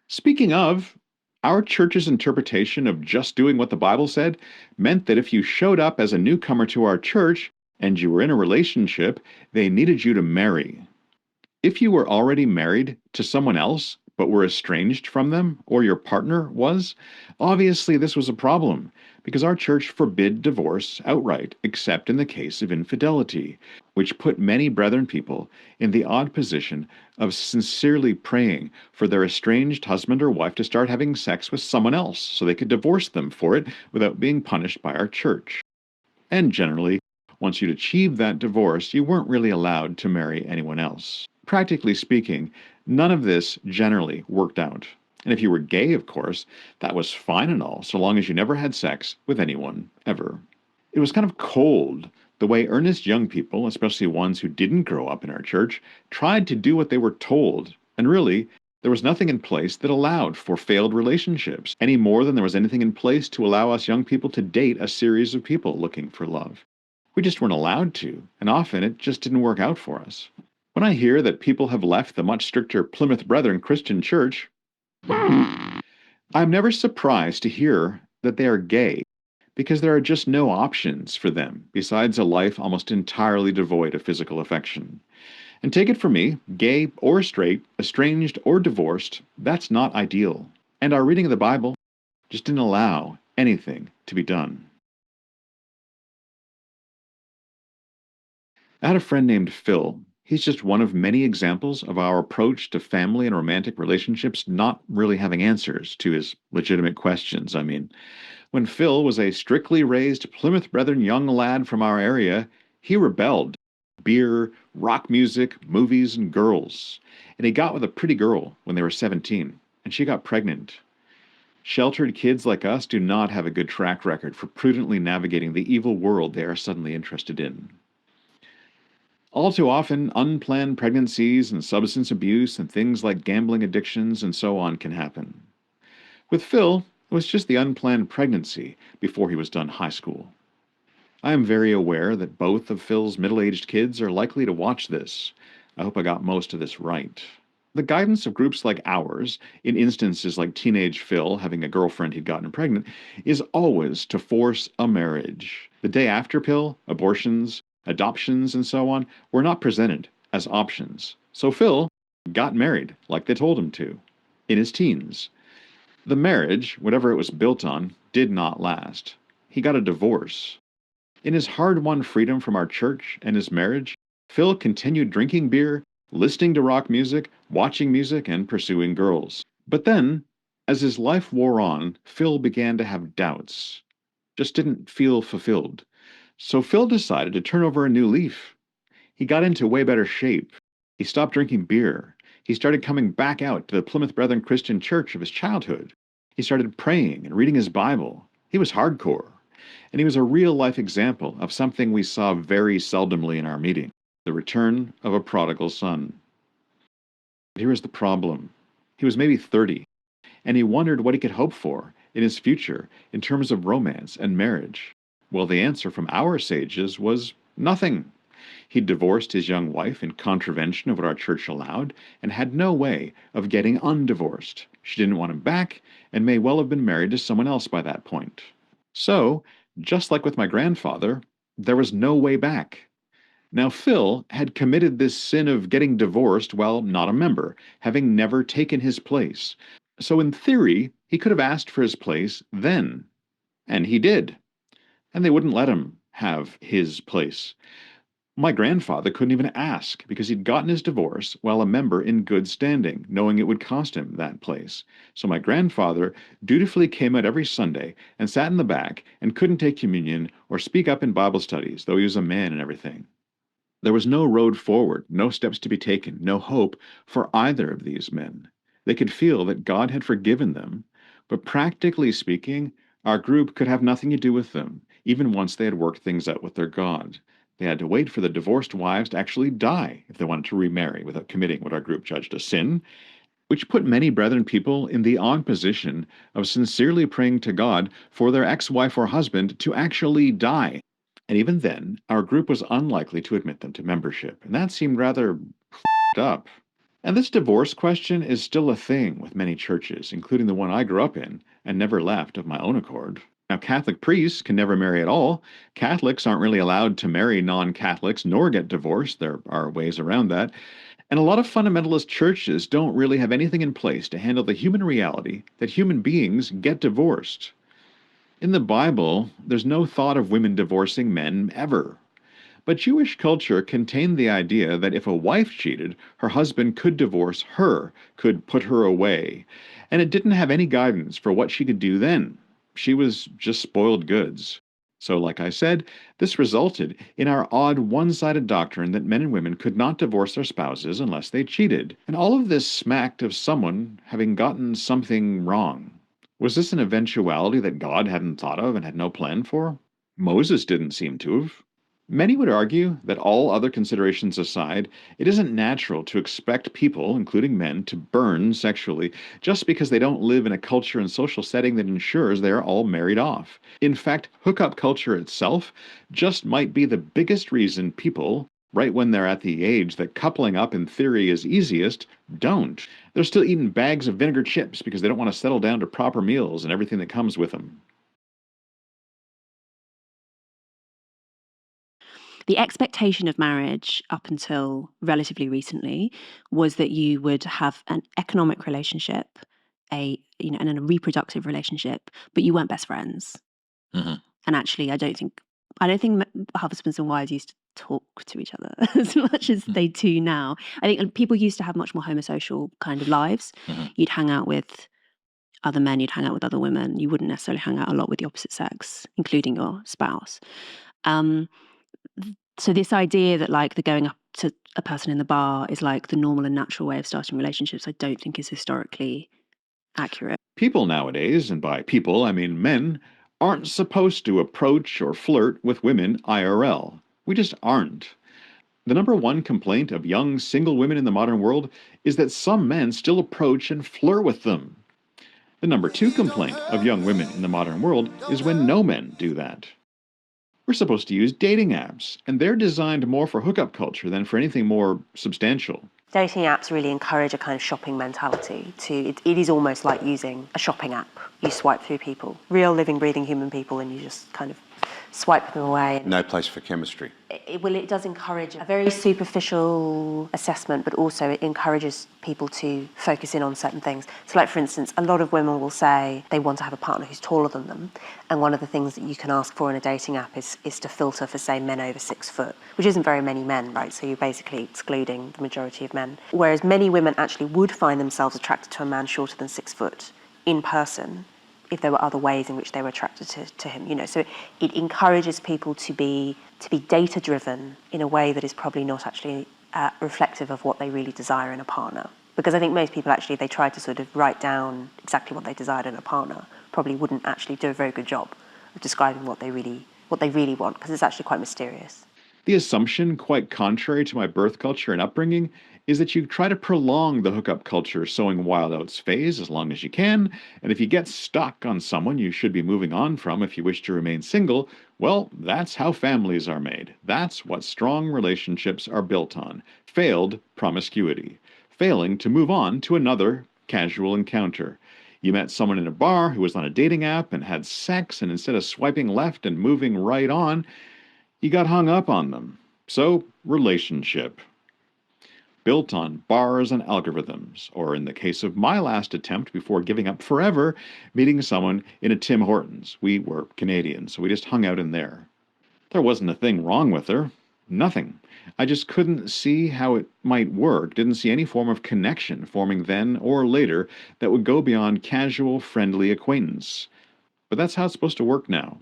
Speaking of, our church's interpretation of just doing what the Bible said meant that if you showed up as a newcomer to our church and you were in a relationship, they needed you to marry. If you were already married to someone else, but were estranged from them, or your partner was, obviously this was a problem, because our church forbid divorce outright, except in the case of infidelity, which put many brethren people in the odd position of sincerely praying for their estranged husband or wife to start having sex with someone else so they could divorce them for it without being punished by our church. And generally, once you'd achieved that divorce, you weren't really allowed to marry anyone else. Practically speaking, none of this generally worked out. And if you were gay, of course, that was fine and all, so long as you never had sex with anyone, ever. It was kind of cold, the way earnest young people, especially ones who didn't grow up in our church, tried to do what they were told. And really, there was nothing in place that allowed for failed relationships, any more than there was anything in place to allow us young people to date a series of people looking for love. We just weren't allowed to, and often it just didn't work out for us. When I hear that people have left the much stricter Plymouth Brethren Christian Church, I'm never surprised to hear that they are gay, because there are just no options for them besides a life almost entirely devoid of physical affection. And take it from me, gay or straight, estranged or divorced, that's not ideal. And our reading of the Bible just didn't allow anything to be done. I had a friend named Phil. He's just one of many examples of our approach to family and romantic relationships not really having answers to his legitimate questions. I mean, when Phil was a strictly raised Plymouth Brethren young lad from our area, he rebelled. Beer, rock music, movies, and girls. And he got with a pretty girl when they were 17, and she got pregnant. Sheltered kids like us do not have a good track record for prudently navigating the evil world they are suddenly interested in. All too often, unplanned pregnancies and substance abuse and things like gambling addictions and so on can happen. With Phil, it was just the unplanned pregnancy before he was done high school. I am very aware that both of Phil's middle-aged kids are likely to watch this. I hope I got most of this right. The guidance of groups like ours, in instances like teenage Phil having a girlfriend he'd gotten pregnant, is always to force a marriage. The day after pill, abortions, adoptions, and so on were not presented as options. So Phil got married like they told him to, in his teens. The marriage, whatever it was built on, did not last. He got a divorce. In his hard-won freedom from our church and his marriage, Phil continued drinking beer, listening to rock music, watching music, and pursuing girls. But then, as his life wore on, Phil began to have doubts. Just didn't feel fulfilled. So Phil decided to turn over a new leaf. He got into way better shape. He stopped drinking beer. He started coming back out to the Plymouth Brethren Christian Church of his childhood. He started praying and reading his Bible. He was hardcore. And he was a real-life example of something we saw very seldomly in our meeting, the return of a prodigal son. But here was the problem. He was maybe 30, and he wondered what he could hope for in his future in terms of romance and marriage. Well, the answer from our sages was nothing. He'd divorced his young wife in contravention of what our church allowed and had no way of getting undivorced. She didn't want him back and may well have been married to someone else by that point. So, just like with my grandfather, there was no way back. Now, Phil had committed this sin of getting divorced while not a member, having never taken his place. So in theory, he could have asked for his place then. And he did. And they wouldn't let him have his place. My grandfather couldn't even ask because he'd gotten his divorce while a member in good standing, knowing it would cost him that place. So my grandfather dutifully came out every Sunday and sat in the back and couldn't take communion or speak up in Bible studies, though he was a man and everything. There was no road forward, no steps to be taken, no hope for either of these men. They could feel that God had forgiven them, but practically speaking, our group could have nothing to do with them, even once they had worked things out with their God. They had to wait for the divorced wives to actually die if they wanted to remarry without committing what our group judged a sin, which put many brethren people in the odd position of sincerely praying to God for their ex-wife or husband to actually die. And even then, our group was unlikely to admit them to membership, and that seemed rather f***ed up. And this divorce question is still a thing with many churches, including the one I grew up in and never left of my own accord. Now, Catholic priests can never marry at all. Catholics aren't really allowed to marry non-Catholics nor get divorced. There are ways around that. And a lot of fundamentalist churches don't really have anything in place to handle the human reality that human beings get divorced. In the Bible, there's no thought of women divorcing men ever. But Jewish culture contained the idea that if a wife cheated, her husband could divorce her, could put her away. And it didn't have any guidance for what she could do then. She was just spoiled goods. So, like I said, this resulted in our odd one-sided doctrine that men and women could not divorce their spouses unless they cheated. And all of this smacked of someone having gotten something wrong. Was this an eventuality that God hadn't thought of and had no plan for? Moses didn't seem to have. Many would argue that all other considerations aside, it isn't natural to expect people, including men, to burn sexually just because they don't live in a culture and social setting that ensures they are all married off. In fact, hookup culture itself just might be the biggest reason people, right when they're at the age that coupling up in theory is easiest, don't. They're still eating bags of vinegar chips because they don't want to settle down to proper meals and everything that comes with them. The expectation of marriage up until relatively recently was that you would have an economic relationship, and a reproductive relationship, but you weren't best friends. Mm-hmm. And actually, I don't think husbands and wives used to talk to each other as much as they do now. I think people used to have much more homosocial kind of lives. Mm-hmm. You'd hang out with other men, you'd hang out with other women. You wouldn't necessarily hang out a lot with the opposite sex, including your spouse. So this idea that like the going up to a person in the bar is like the normal and natural way of starting relationships, I don't think is historically accurate. People nowadays, and by people I mean men, aren't supposed to approach or flirt with women IRL. We just aren't. The number one complaint of young single women in the modern world is that some men still approach and flirt with them. The number two complaint of young women in the modern world is when no men do that. We're supposed to use dating apps, and they're designed more for hookup culture than for anything more substantial. Dating apps really encourage a kind of shopping mentality. It is almost like using a shopping app. You swipe through people, real living, breathing human people, and you just kind of swipe them away. No place for chemistry. It does encourage a very superficial assessment, but also it encourages people to focus in on certain things. So like, for instance, a lot of women will say they want to have a partner who's taller than them, and one of the things that you can ask for in a dating app is to filter for, say, men over 6 foot, which isn't very many men, right? So you're basically excluding the majority of men. Whereas many women actually would find themselves attracted to a man shorter than 6 foot in person, if there were other ways in which they were attracted to him, you know. So it encourages people to be data driven in a way that is probably not actually reflective of what they really desire in a partner. Because I think most people actually, if they try to sort of write down exactly what they desired in a partner, probably wouldn't actually do a very good job of describing what they really want, because it's actually quite mysterious. The assumption, quite contrary to my birth culture and upbringing, is that you try to prolong the hookup culture sowing wild oats phase as long as you can, and if you get stuck on someone you should be moving on from if you wish to remain single, well, that's how families are made. That's what strong relationships are built on. Failed promiscuity. Failing to move on to another casual encounter. You met someone in a bar who was on a dating app and had sex, and instead of swiping left and moving right on, you got hung up on them. So, relationship. Built on bars and algorithms, or in the case of my last attempt before giving up forever, meeting someone in a Tim Hortons. We were Canadian, so we just hung out in there. There wasn't a thing wrong with her. Nothing. I just couldn't see how it might work, didn't see any form of connection forming then or later that would go beyond casual, friendly acquaintance. But that's how it's supposed to work now.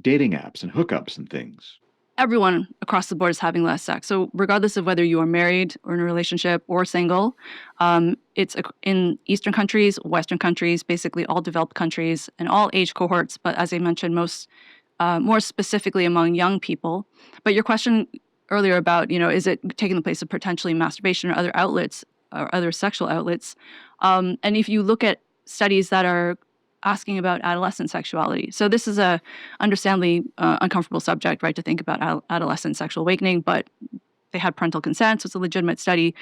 Dating apps and hookups and things. Everyone across the board is having less sex. So regardless of whether you are married or in a relationship or single, it's in Eastern countries, Western countries, basically all developed countries and all age cohorts. But as I mentioned, more specifically among young people. But your question earlier about, is it taking the place of potentially masturbation or other outlets or other sexual outlets? And if you look at studies that are asking about adolescent sexuality. So this is a understandably uncomfortable subject, right, to think about adolescent sexual awakening, but they had parental consent, so it's a legitimate study.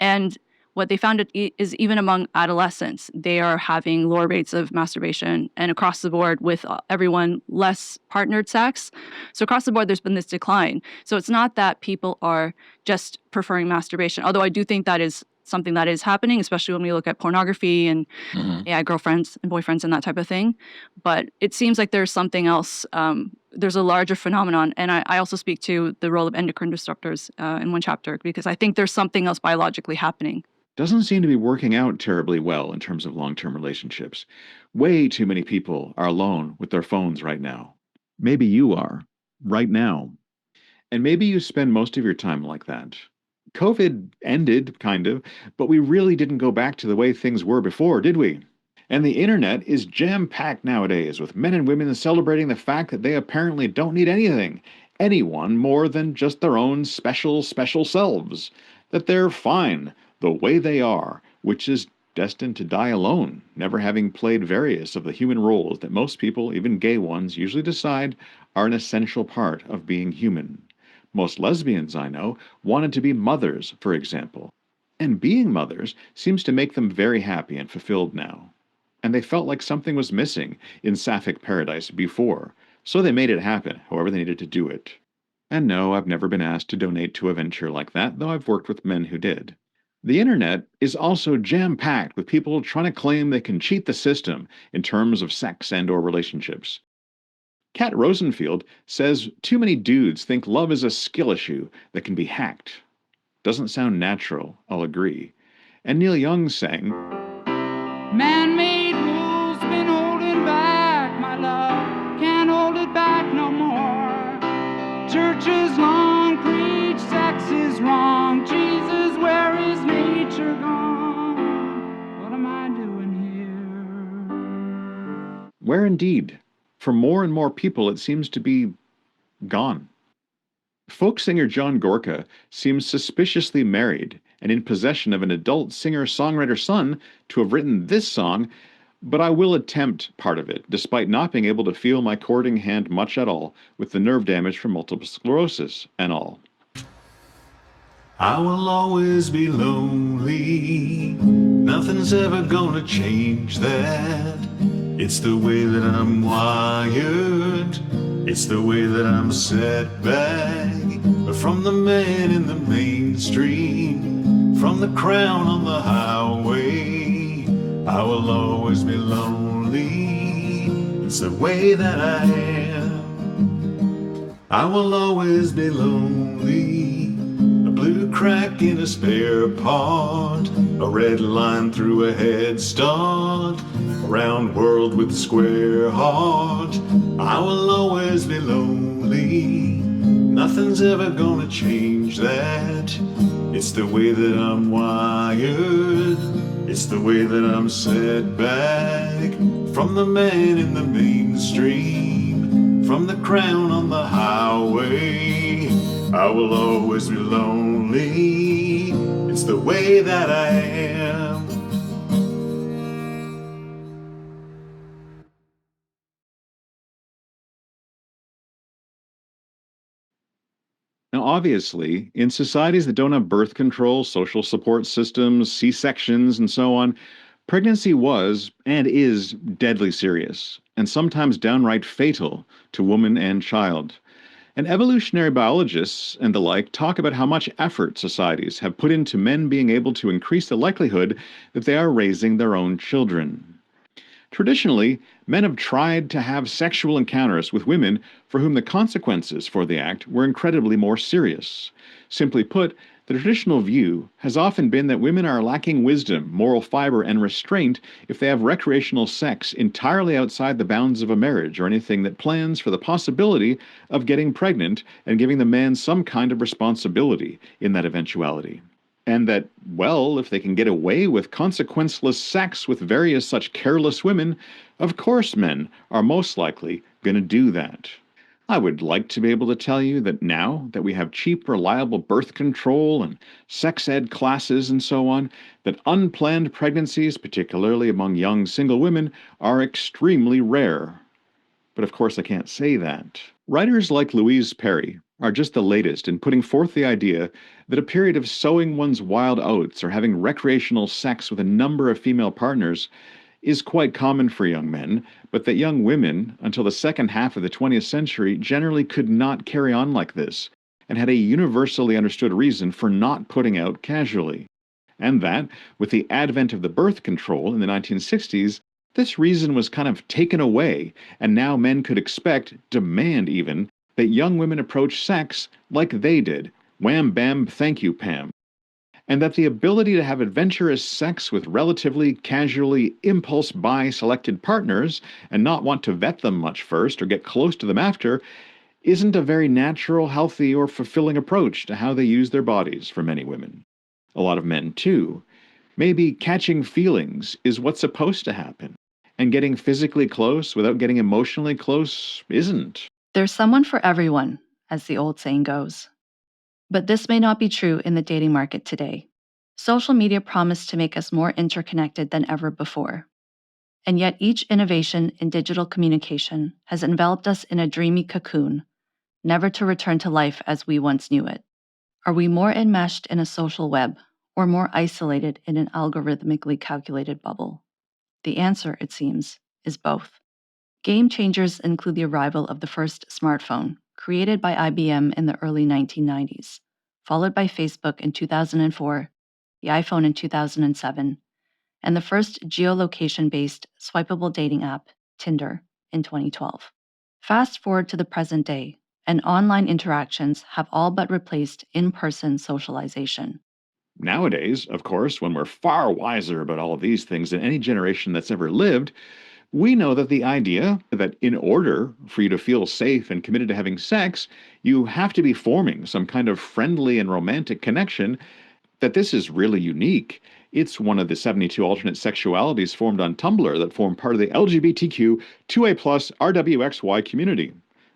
And what they found is even among adolescents, they are having lower rates of masturbation, and across the board with everyone, less partnered sex. So across the board, there's been this decline. So it's not that people are just preferring masturbation, although I do think that is something that is happening, especially when we look at pornography and girlfriends and boyfriends and that type of thing. But it seems like there's something else. There's a larger phenomenon. And I also speak to the role of endocrine disruptors in one chapter, because I think there's something else biologically happening. Doesn't seem to be working out terribly well in terms of long-term relationships. Way too many people are alone with their phones right now. Maybe you are, right now. And maybe you spend most of your time like that. COVID ended, kind of, but we really didn't go back to the way things were before, did we? And the internet is jam-packed nowadays, with men and women celebrating the fact that they apparently don't need anyone more than just their own special selves. That they're fine the way they are, which is destined to die alone, never having played various of the human roles that most people, even gay ones, usually decide are an essential part of being human. Most lesbians I know wanted to be mothers, for example. And being mothers seems to make them very happy and fulfilled now. And they felt like something was missing in Sapphic paradise before, so they made it happen, however they needed to do it. And no, I've never been asked to donate to a venture like that, though I've worked with men who did. The internet is also jam-packed with people trying to claim they can cheat the system in terms of sex and/or relationships. Kat Rosenfield says too many dudes think love is a skill issue that can be hacked. Doesn't sound natural, I'll agree. And Neil Young sang, Man-made rules been holding back my love, can't hold it back no more. Church is long, preach sex is wrong, Jesus, where is nature gone? What am I doing here? Where indeed? For more and more people, it seems to be gone. Folk singer John Gorka seems suspiciously married and in possession of an adult singer-songwriter son to have written this song, but I will attempt part of it, despite not being able to feel my chording hand much at all with the nerve damage from multiple sclerosis and all. I will always be lonely. Nothing's ever gonna change that. It's the way that I'm wired. It's the way that I'm set back from the man in the mainstream, from the crown on the highway. I will always be lonely. It's the way that I am. I will always be lonely. A blue crack in a spare part, a red line through a head start, a round world with a square heart. I will always be lonely. Nothing's ever gonna change that. It's the way that I'm wired. It's the way that I'm set back from the man in the mainstream, from the crown on the highway. I will always be lonely. It's the way that I am. Now, obviously, in societies that don't have birth control, social support systems, C-sections, and so on, pregnancy was and is deadly serious, and sometimes downright fatal to woman and child. And evolutionary biologists and the like talk about how much effort societies have put into men being able to increase the likelihood that they are raising their own children. Traditionally, men have tried to have sexual encounters with women for whom the consequences for the act were incredibly more serious. Simply put, the traditional view has often been that women are lacking wisdom, moral fiber, and restraint if they have recreational sex entirely outside the bounds of a marriage or anything that plans for the possibility of getting pregnant and giving the man some kind of responsibility in that eventuality. And that, well, if they can get away with consequenceless sex with various such careless women, of course men are most likely going to do that. I would like to be able to tell you that now that we have cheap, reliable birth control and sex ed classes and so on, that unplanned pregnancies, particularly among young single women, are extremely rare. But of course I can't say that. Writers like Louise Perry are just the latest in putting forth the idea that a period of sowing one's wild oats or having recreational sex with a number of female partners is quite common for young men, but that young women, until the second half of the 20th century, generally could not carry on like this, and had a universally understood reason for not putting out casually. And that, with the advent of the birth control in the 1960s, this reason was kind of taken away, and now men could expect, demand even, that young women approach sex like they did. Wham bam, thank you, Pam. And that the ability to have adventurous sex with relatively casually impulse buy selected partners and not want to vet them much first or get close to them after isn't a very natural, healthy, or fulfilling approach to how they use their bodies for many women. A lot of men, too. Maybe catching feelings is what's supposed to happen, and getting physically close without getting emotionally close isn't. There's someone for everyone, as the old saying goes. But this may not be true in the dating market today. Social media promised to make us more interconnected than ever before. And yet each innovation in digital communication has enveloped us in a dreamy cocoon, never to return to life as we once knew it. Are we more enmeshed in a social web, or more isolated in an algorithmically calculated bubble? The answer, it seems, is both. Game changers include the arrival of the first smartphone, created by IBM in the early 1990s, followed by Facebook in 2004, the iPhone in 2007, and the first geolocation-based swipeable dating app, Tinder, in 2012. Fast forward to the present day, and online interactions have all but replaced in-person socialization. Nowadays, of course, when we're far wiser about all of these things than any generation that's ever lived, we know that the idea that in order for you to feel safe and committed to having sex, you have to be forming some kind of friendly and romantic connection, that this is really unique. It's one of the 72 alternate sexualities formed on Tumblr that form part of the LGBTQ 2A+ RWXY community.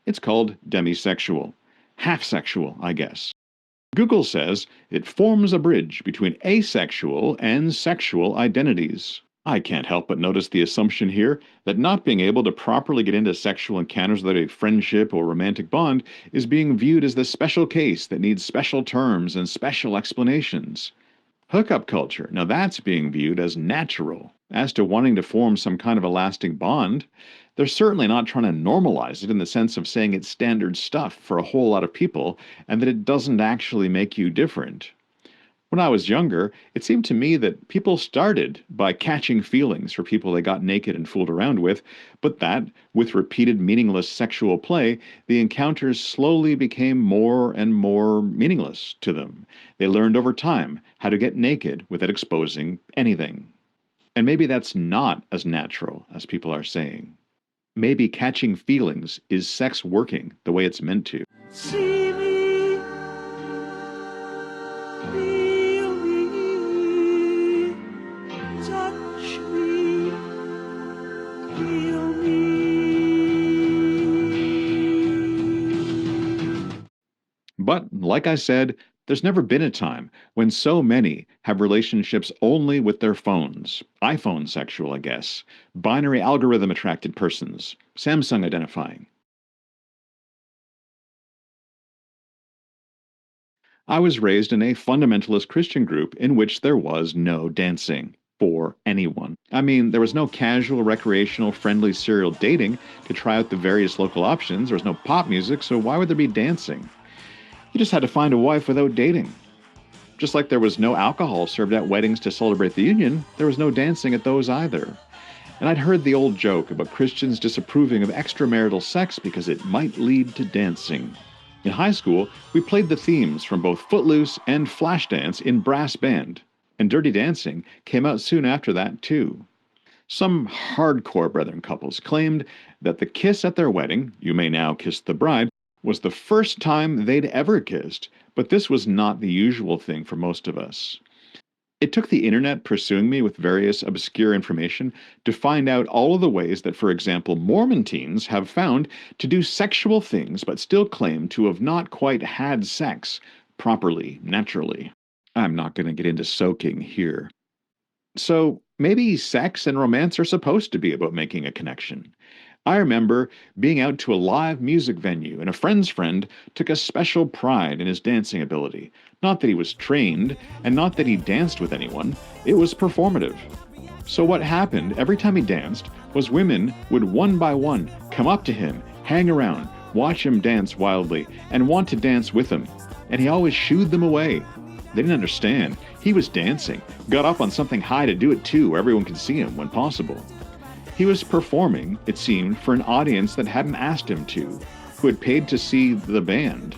It's called demisexual. Half-sexual, I guess. Google says it forms a bridge between asexual and sexual identities. I can't help but notice the assumption here that not being able to properly get into sexual encounters without a friendship or romantic bond is being viewed as the special case that needs special terms and special explanations. Hookup culture, now that's being viewed as natural. As to wanting to form some kind of a lasting bond, they're certainly not trying to normalize it in the sense of saying it's standard stuff for a whole lot of people and that it doesn't actually make you different. When I was younger, it seemed to me that people started by catching feelings for people they got naked and fooled around with, but that, with repeated meaningless sexual play, the encounters slowly became more and more meaningless to them. They learned over time how to get naked without exposing anything. And maybe that's not as natural as people are saying. Maybe catching feelings is sex working the way it's meant to. See me, feel me, touch me, feel me. But, like I said, there's never been a time when so many have relationships only with their phones. iPhone sexual, I guess. Binary algorithm attracted persons. Samsung identifying. I was raised in a fundamentalist Christian group in which there was no dancing for anyone. I mean, there was no casual, recreational, friendly serial dating to try out the various local options. There was no pop music, so why would there be dancing? You just had to find a wife without dating. Just like there was no alcohol served at weddings to celebrate the union, there was no dancing at those either. And I'd heard the old joke about Christians disapproving of extramarital sex because it might lead to dancing. In high school, we played the themes from both Footloose and Flashdance in brass band, and Dirty Dancing came out soon after that too. Some hardcore brethren couples claimed that the kiss at their wedding, "You May Now Kiss the Bride," was the first time they'd ever kissed, but this was not the usual thing for most of us. It took the internet pursuing me with various obscure information to find out all of the ways that, for example, Mormon teens have found to do sexual things but still claim to have not quite had sex properly, naturally. I'm not going to get into soaking here. So maybe sex and romance are supposed to be about making a connection. I remember being out to a live music venue, and a friend's friend took a special pride in his dancing ability. Not that he was trained, and not that he danced with anyone. It was performative. So what happened every time he danced was women would one by one come up to him, hang around, watch him dance wildly, and want to dance with him. And he always shooed them away. They didn't understand. He was dancing, got up on something high to do it too, where everyone could see him when possible. He was performing, it seemed, for an audience that hadn't asked him to, who had paid to see the band.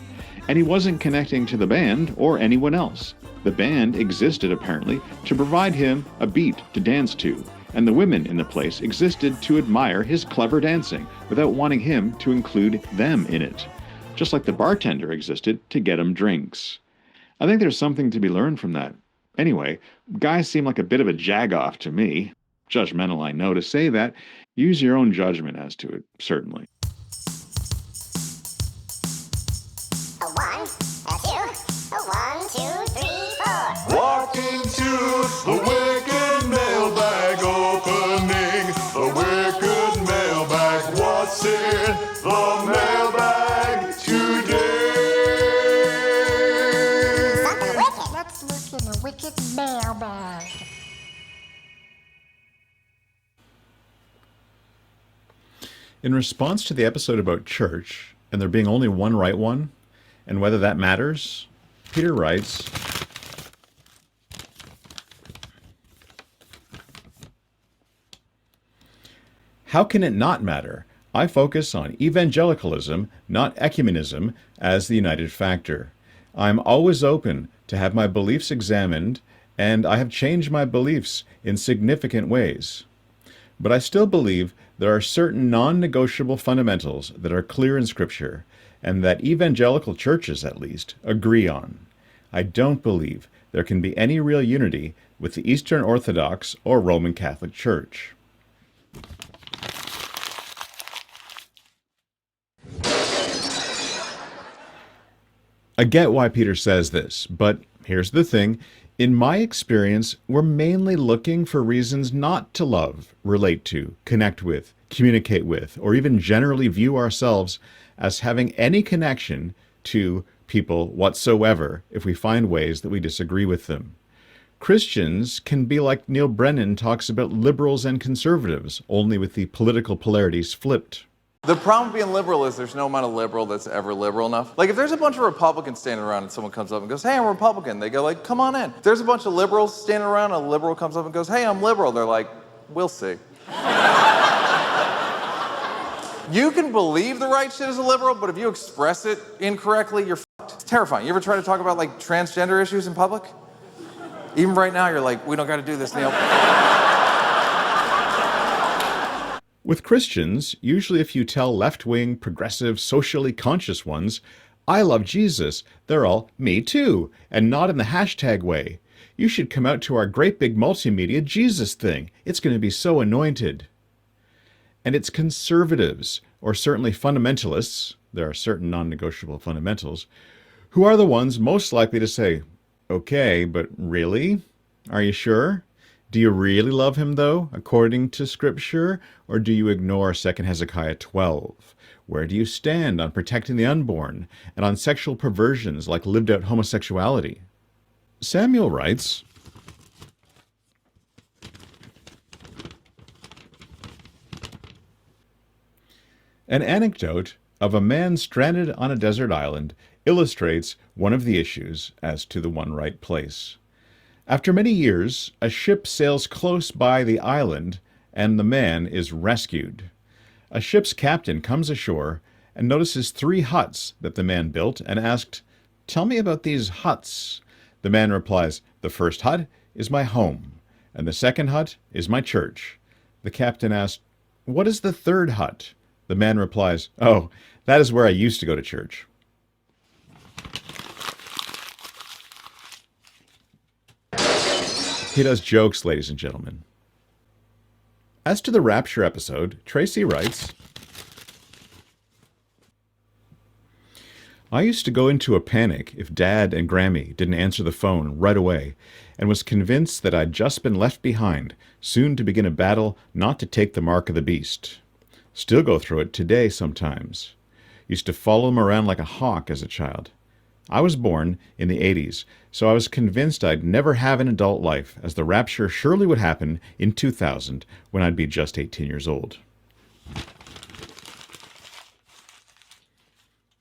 And he wasn't connecting to the band or anyone else. The band existed, apparently, to provide him a beat to dance to, and the women in the place existed to admire his clever dancing without wanting him to include them in it, just like the bartender existed to get him drinks. I think there's something to be learned from that. Anyway, guys seem like a bit of a jag-off to me. Judgmental, I know to say that. Use your own judgment as to it, certainly. A 1, a 2, a 1, 2, 3, 4. Walk into the Wikkid Mailbag opening. The Wikkid Mailbag. What's in the mailbag today? Something wicked. Let's look in the Wikkid Mailbag. In response to the episode about church, and there being only one right one, and whether that matters, Peter writes, "How can it not matter? I focus on evangelicalism, not ecumenism, as the united factor. I'm always open to have my beliefs examined, and I have changed my beliefs in significant ways. But I still believe there are certain non-negotiable fundamentals that are clear in Scripture, and that evangelical churches, at least, agree on. I don't believe there can be any real unity with the Eastern Orthodox or Roman Catholic Church." I get why Peter says this, but here's the thing. In my experience, we're mainly looking for reasons not to love, relate to, connect with, communicate with, or even generally view ourselves as having any connection to people whatsoever if we find ways that we disagree with them. Christians can be like Neil Brennan talks about liberals and conservatives, only with the political polarities flipped. The problem with being liberal is there's no amount of liberal that's ever liberal enough. Like, if there's a bunch of Republicans standing around and someone comes up and goes, hey, I'm a Republican, they go like, come on in. If there's a bunch of liberals standing around and a liberal comes up and goes, hey, I'm liberal, they're like, we'll see. You can believe the right shit as a liberal, but if you express it incorrectly, you're fucked. It's terrifying. You ever try to talk about, like, transgender issues in public? Even right now, you're like, we don't got to do this, Neil. With Christians, usually if you tell left-wing, progressive, socially conscious ones, I love Jesus, they're all, me too, and not in the hashtag way. You should come out to our great big multimedia Jesus thing. It's going to be so anointed. And it's conservatives, or certainly fundamentalists, there are certain non-negotiable fundamentals, who are the ones most likely to say, okay, but really? Are you sure? Do you really love him, though, according to Scripture? Or do you ignore 2 Hezekiah 12? Where do you stand on protecting the unborn and on sexual perversions like lived-out homosexuality? Samuel writes, an anecdote of a man stranded on a desert island illustrates one of the issues as to the one right place. After many years, a ship sails close by the island, and the man is rescued. A ship's captain comes ashore and notices 3 huts that the man built and asked, tell me about these huts. The man replies, the first hut is my home, and the second hut is my church. The captain asked, what is the third hut? The man replies, oh, that is where I used to go to church. He does jokes, ladies and gentlemen. As to the Rapture episode, Tracy writes, I used to go into a panic if Dad and Grammy didn't answer the phone right away, and was convinced that I'd just been left behind, soon to begin a battle not to take the mark of the beast. Still go through it today sometimes. Used to follow him around like a hawk as a child. I was born in the 80s, so I was convinced I'd never have an adult life, as the rapture surely would happen in 2000, when I'd be just 18 years old.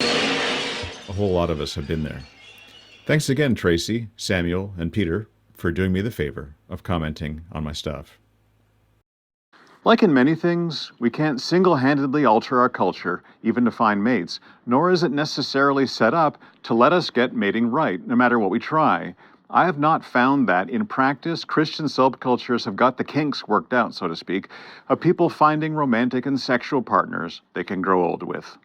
A whole lot of us have been there. Thanks again, Tracy, Samuel, and Peter, for doing me the favor of commenting on my stuff. Like in many things, we can't single-handedly alter our culture, even to find mates, nor is it necessarily set up to let us get mating right, no matter what we try. I have not found that, in practice, Christian subcultures have got the kinks worked out, so to speak, of people finding romantic and sexual partners they can grow old with.